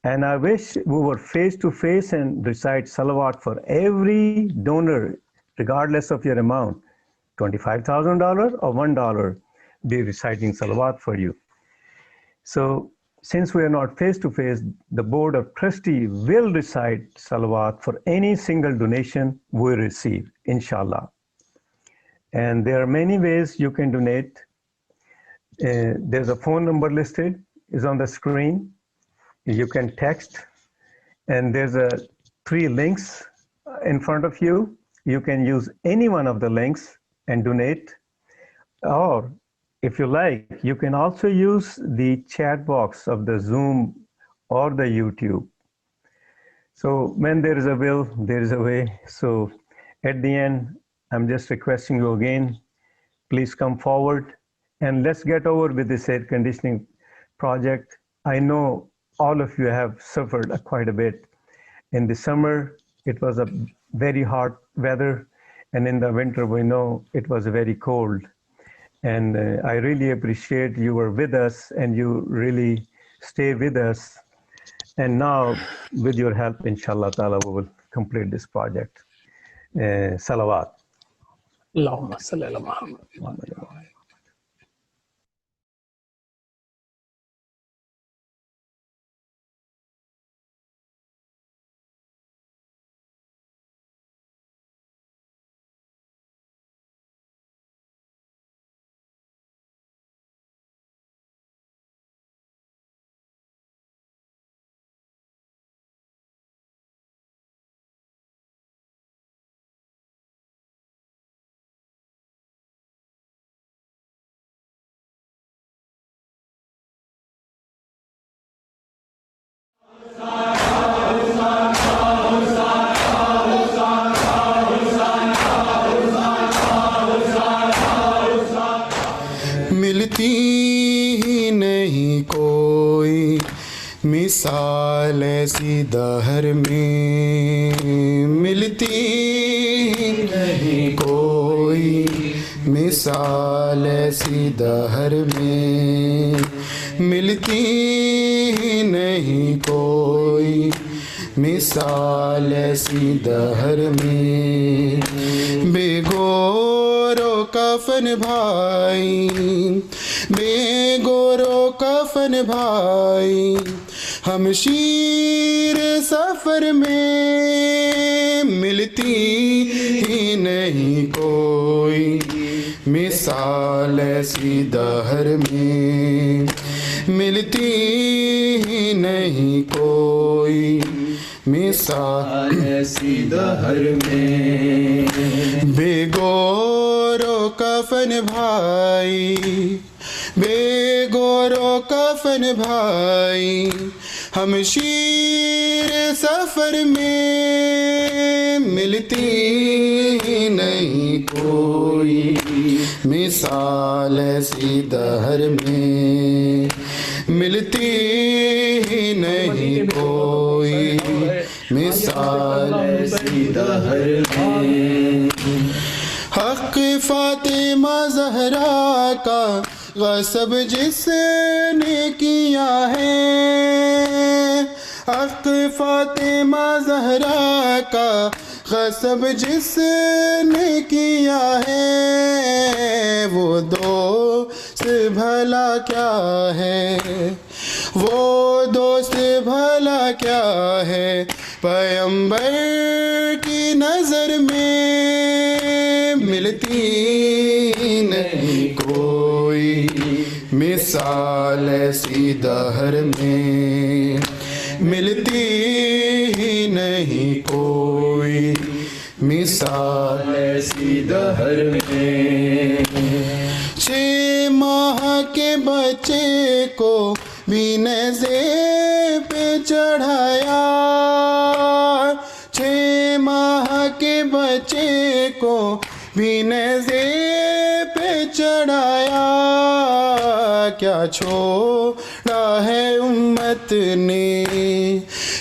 [SPEAKER 7] And I wish we were face to face and recite salawat for every donor, regardless of your amount, $25,000 or $1, be reciting salawat for you. So since we are not face to face, the Board of Trustees will recite salawat for any single donation we receive, inshallah. And there are many ways you can donate. There's a phone number listed, is on the screen. You can text, and there's 3 links in front of you. You can use any one of the links and donate. Or if you like, you can also use the chat box of the Zoom or the YouTube. So when there is a will, there is a way. So at the end, I'm just requesting you again, please come forward and let's get over with this air conditioning project. I know all of you have suffered quite a bit. In the summer, it was a very hot weather, and in the winter, we know it was very cold. And I really appreciate you were with us and you really stay with us. And now, with your help, inshallah ta'ala, we will complete this project. Salawat.
[SPEAKER 8] Allahumma salli ala Muhammad.
[SPEAKER 9] ملتی ہی نہیں کوئی مثال ایسی دہر میں، ملتی ہی نہیں کوئی مثال ایسی دہر میں، ملتی ہی نہیں کوئی مثال ایسی دہر میں، بے گور و کفن بھائی، بے گور و کفن بھائی، ہم شیر سفر میں، ملتی ہی نہیں کوئی مثال ایسی دہر میں، ملتی ہی نہیں کوئی مثال ایسی دہر میں، بے گور و کفن بھائی، بے گور و کفن بھائی، ہم شیر سفر میں، ملتی ہی نہیں کوئی مثال ایسی دہر میں، ملتی ہی نہیں کوئی مثال ایسی دہر میں، حق فاطمہ زہرا کا غصب جس نے کیا ہے، حق فاطمہ زہرا کا غصب جس نے کیا ہے، وہ دوست بھلا کیا ہے، وہ دوست بھلا کیا ہے، پیغمبر کی نظر میں، ملتی نہیں کوئی مثال ایسی دہر میں، ملتی ہی نہیں کوئی مثال ایسی دہر میں، 6 ماہ کے بچے کو بھی نیزے پہ چڑھایا، 6 ماہ کے بچے کو بھی نیزے پہ چڑھایا، کیا چھوڑا ہے امت نے،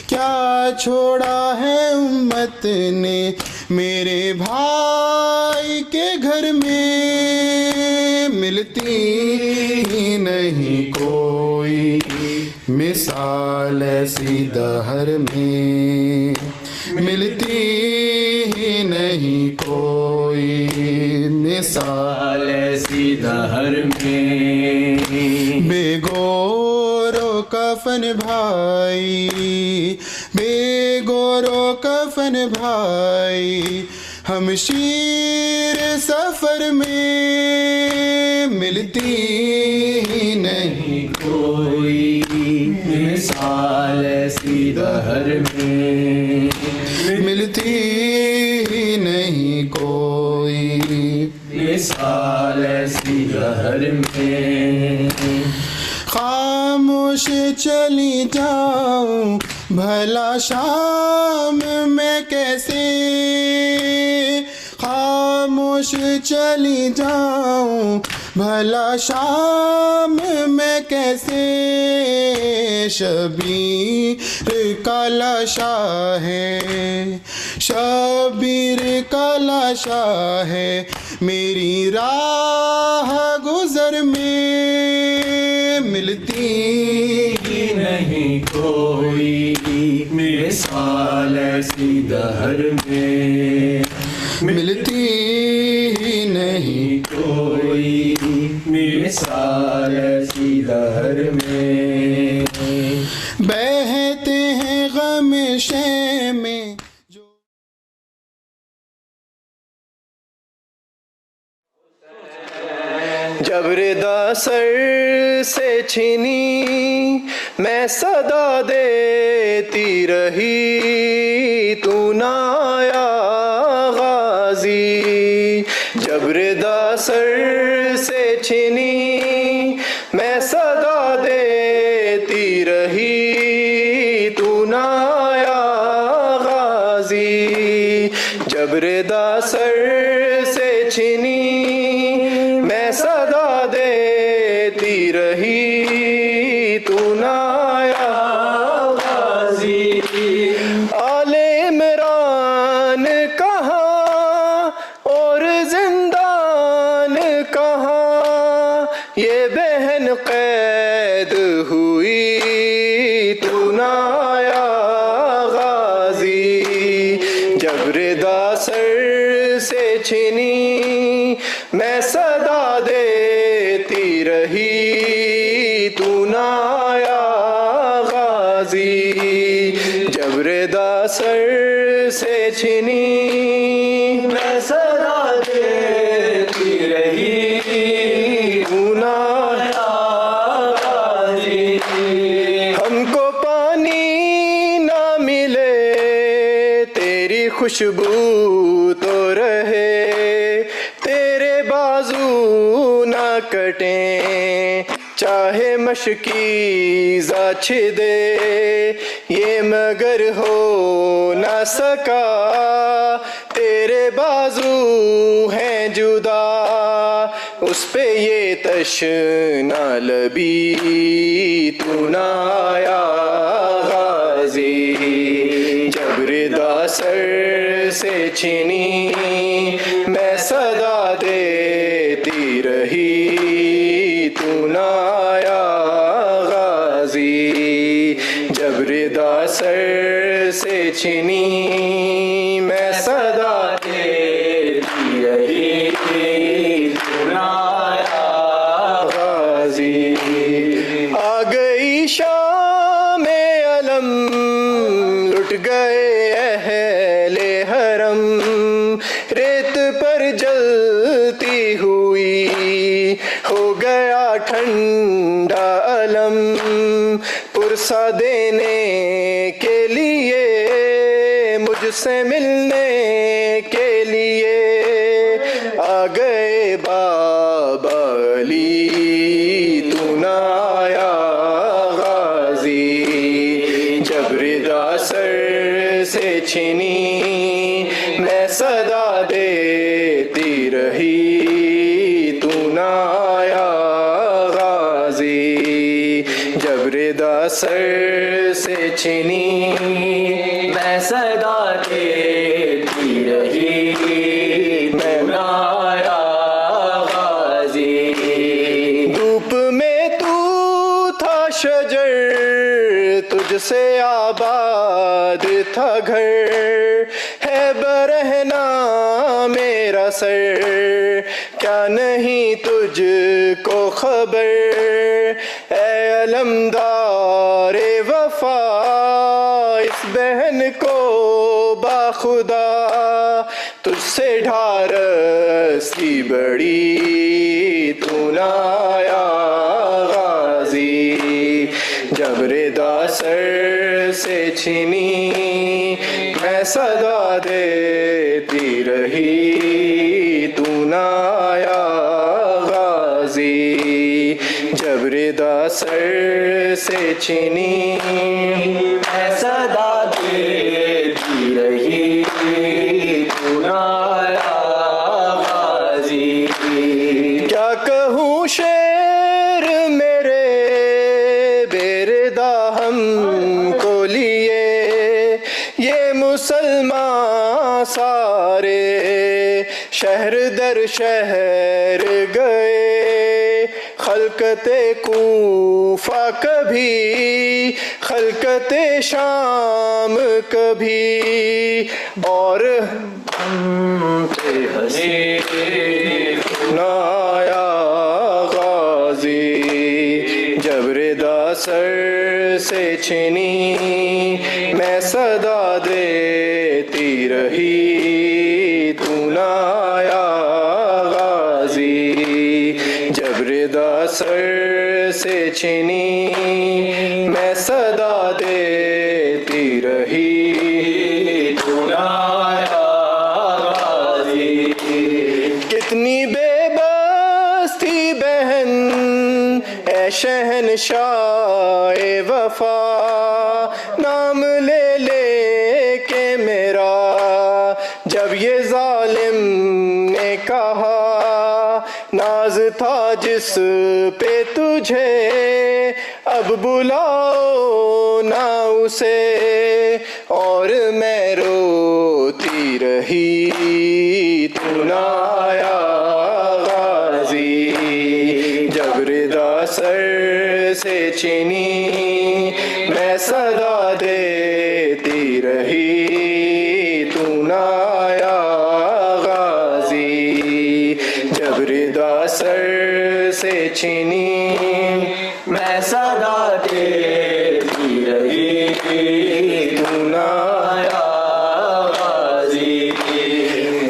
[SPEAKER 9] کیا چھوڑا ہے امت نے میرے بھائی کے گھر میں، ملتی ہی نہیں کوئی مثال ایسی دہر میں، ملتی ہی نہیں کوئی مثال ایسی دہر میں، بے گور و کفن بھائی، بے گور و کفن بھائی، ہم شیر سفر میں، ملتی ہی نہیں کوئی مثال ایسی دہر میں، ملتی ہی نہیں کوئی مثال ایسی دہر میں، خاموش چلی جاؤں بھلا شام میں کیسے، خاموش خاموش چلی جاؤں بھلا شام میں کیسے شبیر کا لاشا ہے شبیر کا لاشا ہے میری راہ گزر میں ملتی ہی نہیں کوئی مثال ایسی دہر میں ملتی ہی نہیں کوئی مثال ایسی دہر میں بہتے ہیں غم شے میں جب ردا سر سے چھینی میں صدا دیتی رہی تو نہ آیا غازی جب ردا سر سے چھینی میں صدا دیتی رہی تو نہ آیا غازی جب ردا سر سے چھینی میں صدا دیتی رہی تو نہ آیا غازی آل عمران کہاں اور زندان کہاں یہ بہن قید ہوئی تو نہ آیا غازی جب ردا سر سے چھینی میں صدا دیتی رہی تو نہ آیا غازی جب ردا سر سے چھینی میں صدا دیتی رہی تو نہ آیا غازی ہم کو پانی نہ ملے تیری خوشبو تو رہے تیرے بازو نہ کٹیں چاہے مشکیزہ چھدے یہ مگر ہو نہ سکا تیرے بازو ہیں جدا اس پہ یہ تشنا لبی تو نہ آیا غازی جب ردا سر سے چھینی میں صدا دیتی رہی تو نہ آیا غازی جب ردا سر سے چھینی میں صدا دیتی رہی تو نہ آیا غازی آ گئی شام علم لٹ گئے اہل حرم ریت پر جلتی ہوئی ہو گیا ٹھنڈا علم پرسہ دینے کے لیے مجھ سے ملنے کے لیے آ گئے بابا علی تو نہ آیا غازی جب ردا سر سے چھینی میں صدا دیتی رہی تو نہ آیا غازی جب ردا سر سے چھینی میں صدا دیتی رہی میں نہ آیا غازی دھوپ میں تو تھا شجر تجھ سے آباد تھا گھر ہے برہنا میرا سر کیا نہیں تجھ کو خبر اے علمدار وفا اس بہن کو باخدا تجھ سے ڈھارسی بڑی تو نہ آیا غازی جب ردا سر سے چھینی میں صدا دیتی رہی تو نہ آیا غازی جب ردا سر سے چھینی میں صدا دیتی رہی تو نہ آیا پھر میرے بیردا ہم کو لیے یہ مسلمان سارے شہر در شہر گئے خلقت کوفہ کبھی خلقت شام کبھی اور نایا غازی جب ردا سر سے چھنی میں صدا دیتی رہی تو نایا غازی جب ردا سر سے چھنی میں صدا دیتی رہی تو نایا غازی کتنی بے بس تھی بہن اے شہنشاہ وفا نام لے لے کے میرا جب یہ ظالم نے کہا ناز تھا جس پہ تجھے اب بلاؤ نہ اسے اور میں روتی رہی تو نایا غازی جب ردا سر سے چھنی میں صدا دیتی رہی تو نایا غازی جب ردا سر سے چھنی میں صدا دیتی رہی تو نایا غازی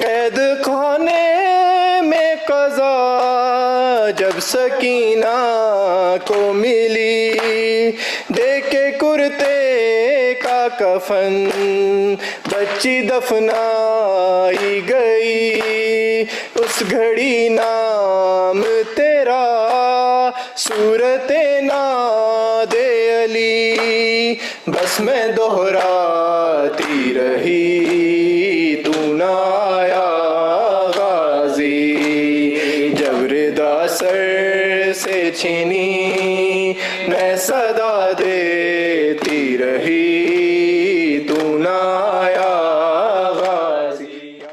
[SPEAKER 9] قید خانے میں قضا جب سکینہ کو ملی دے کے کرتے کا کفن بچی دفنائی گئی اس گھڑی نام تیرا صورت ناد علی بس میں دہراتی رہی تو نایا غازی جب ردا سر سے چھنی میں صدا دیتی رہی تو نایا غازی
[SPEAKER 10] یا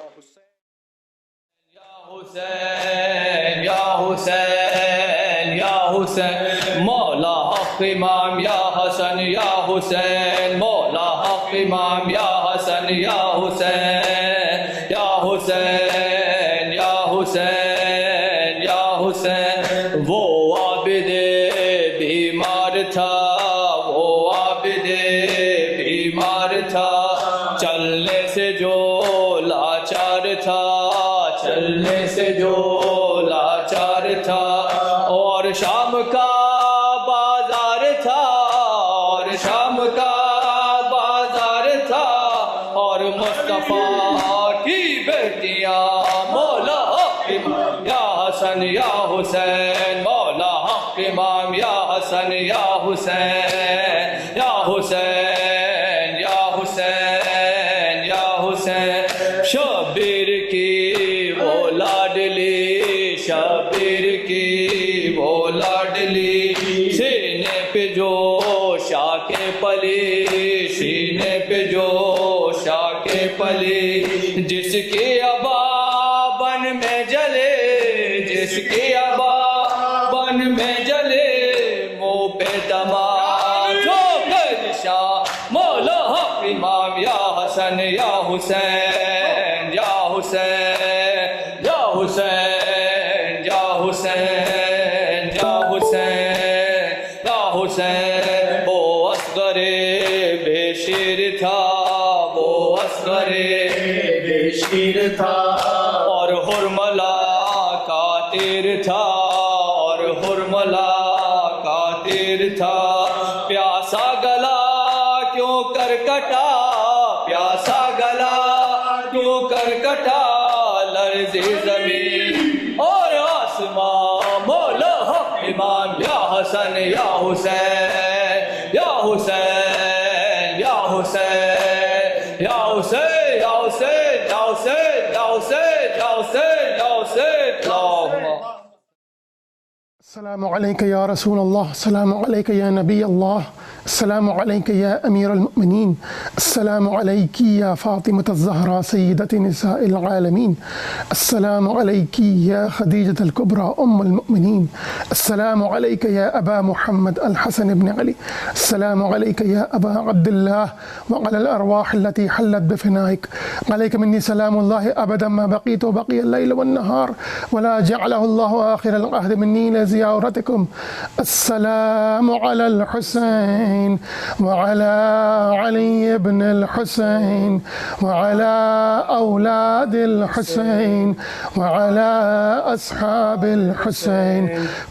[SPEAKER 10] حسین یا حسین یا حسین مولا حق امام یا حسن یا حسین مولا حق امام یا حسن یا حسین یا حسین یا حسین یا حسین وہ عابد بیمار تھا وہ عابد بیمار تھا چلنے سے جو لاچار تھا چلنے سے جو لاچار تھا اور شام کا بازار تھا اور شام کا بازار تھا اور مصطفیٰ کی بیٹیاں مولا حق امام یا حسن یا حسین مولا حق امام یا حسن یا حسین یا حسین یا حسین یا حسین شبیر کی وہ لاڈلی شبیر کی وہ لاڈلی سینے پہ جو شاک پلی سینے پہ جو شاک پلی جس کی ابا بن میں جلے جس کی ابا بن میں جلے منہ پہ دماغ شاہ مولا حق امام یا حسن یا حسین یا حسین یا حسین یا حسین یا حسین یا حسین وہ اصغر بے شیر تھا وہ اصغر بے شیر تھا اور حرملہ کا تیر تھا اور حرملہ کا تیر تھا پیاسا گلا کیوں کر کٹا پیاسا گلا کیوں کر کٹا لرزے زمین اور آسمان مولا حق امام یا حسن یا حسین یا حسین یا حسین یا حسین یا حسین یا حسین یا حسین یا حسین یا حسین اللہم
[SPEAKER 2] السلام عليك يا رسول الله، السلام عليك يا نبي الله، السلام عليك يا أمير المؤمنين، السلام عليك يا فاطمة الزهراء سيدة نساء العالمين، السلام عليك يا خديجة الكبرى أم المؤمنين، السلام عليك يا أبا محمد الحسن بن علي، السلام عليك يا أبا عبد الله، وعلى الأرواح التي حلت بفنائك، عليك مني سلام الله أبدا ما بقيت وبقي الليل والنهار، ولا جعله الله آخر العهد مني لزيارتكم. السلام على الحسين وعلى علي بن الحسين وعلى أولاد الحسين وعلى أصحاب الحسين،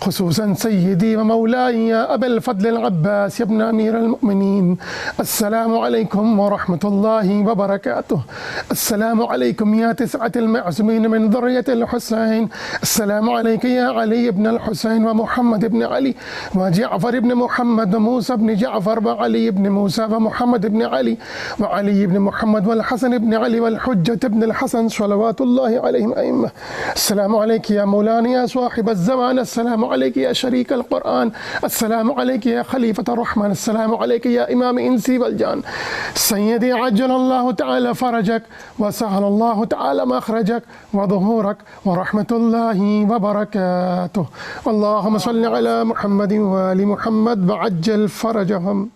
[SPEAKER 2] خصوصا سيدي ومولاي يا أبا الفضل العباس يا ابن أمير المؤمنين. السلام عليكم ورحمة الله وبركاته. السلام عليكم يا تسعة المعصومين من ذرية الحسين. السلام عليك يا علي بن الحسين ومحمد بن علي وجعفر بن محمد وموسى بن جعفر وعلي بن موسى ومحمد بن علي وعلي بن محمد والحسن بن علي والحجة بن الحسن صلوات الله عليهم أئمة. السلام عليك يا مولانا يا صاحب الزمان، السلام عليك يا شريك القرآن، السلام عليك يا خليفة الرحمن، السلام عليك يا إمام إنسي والجان. سيدي عجل الله تعالى فرجك وسهل الله تعالى مخرجك وظهورك ورحمة الله وبركاته. اللهم صل على محمد وآل محمد وعجل فرجهم.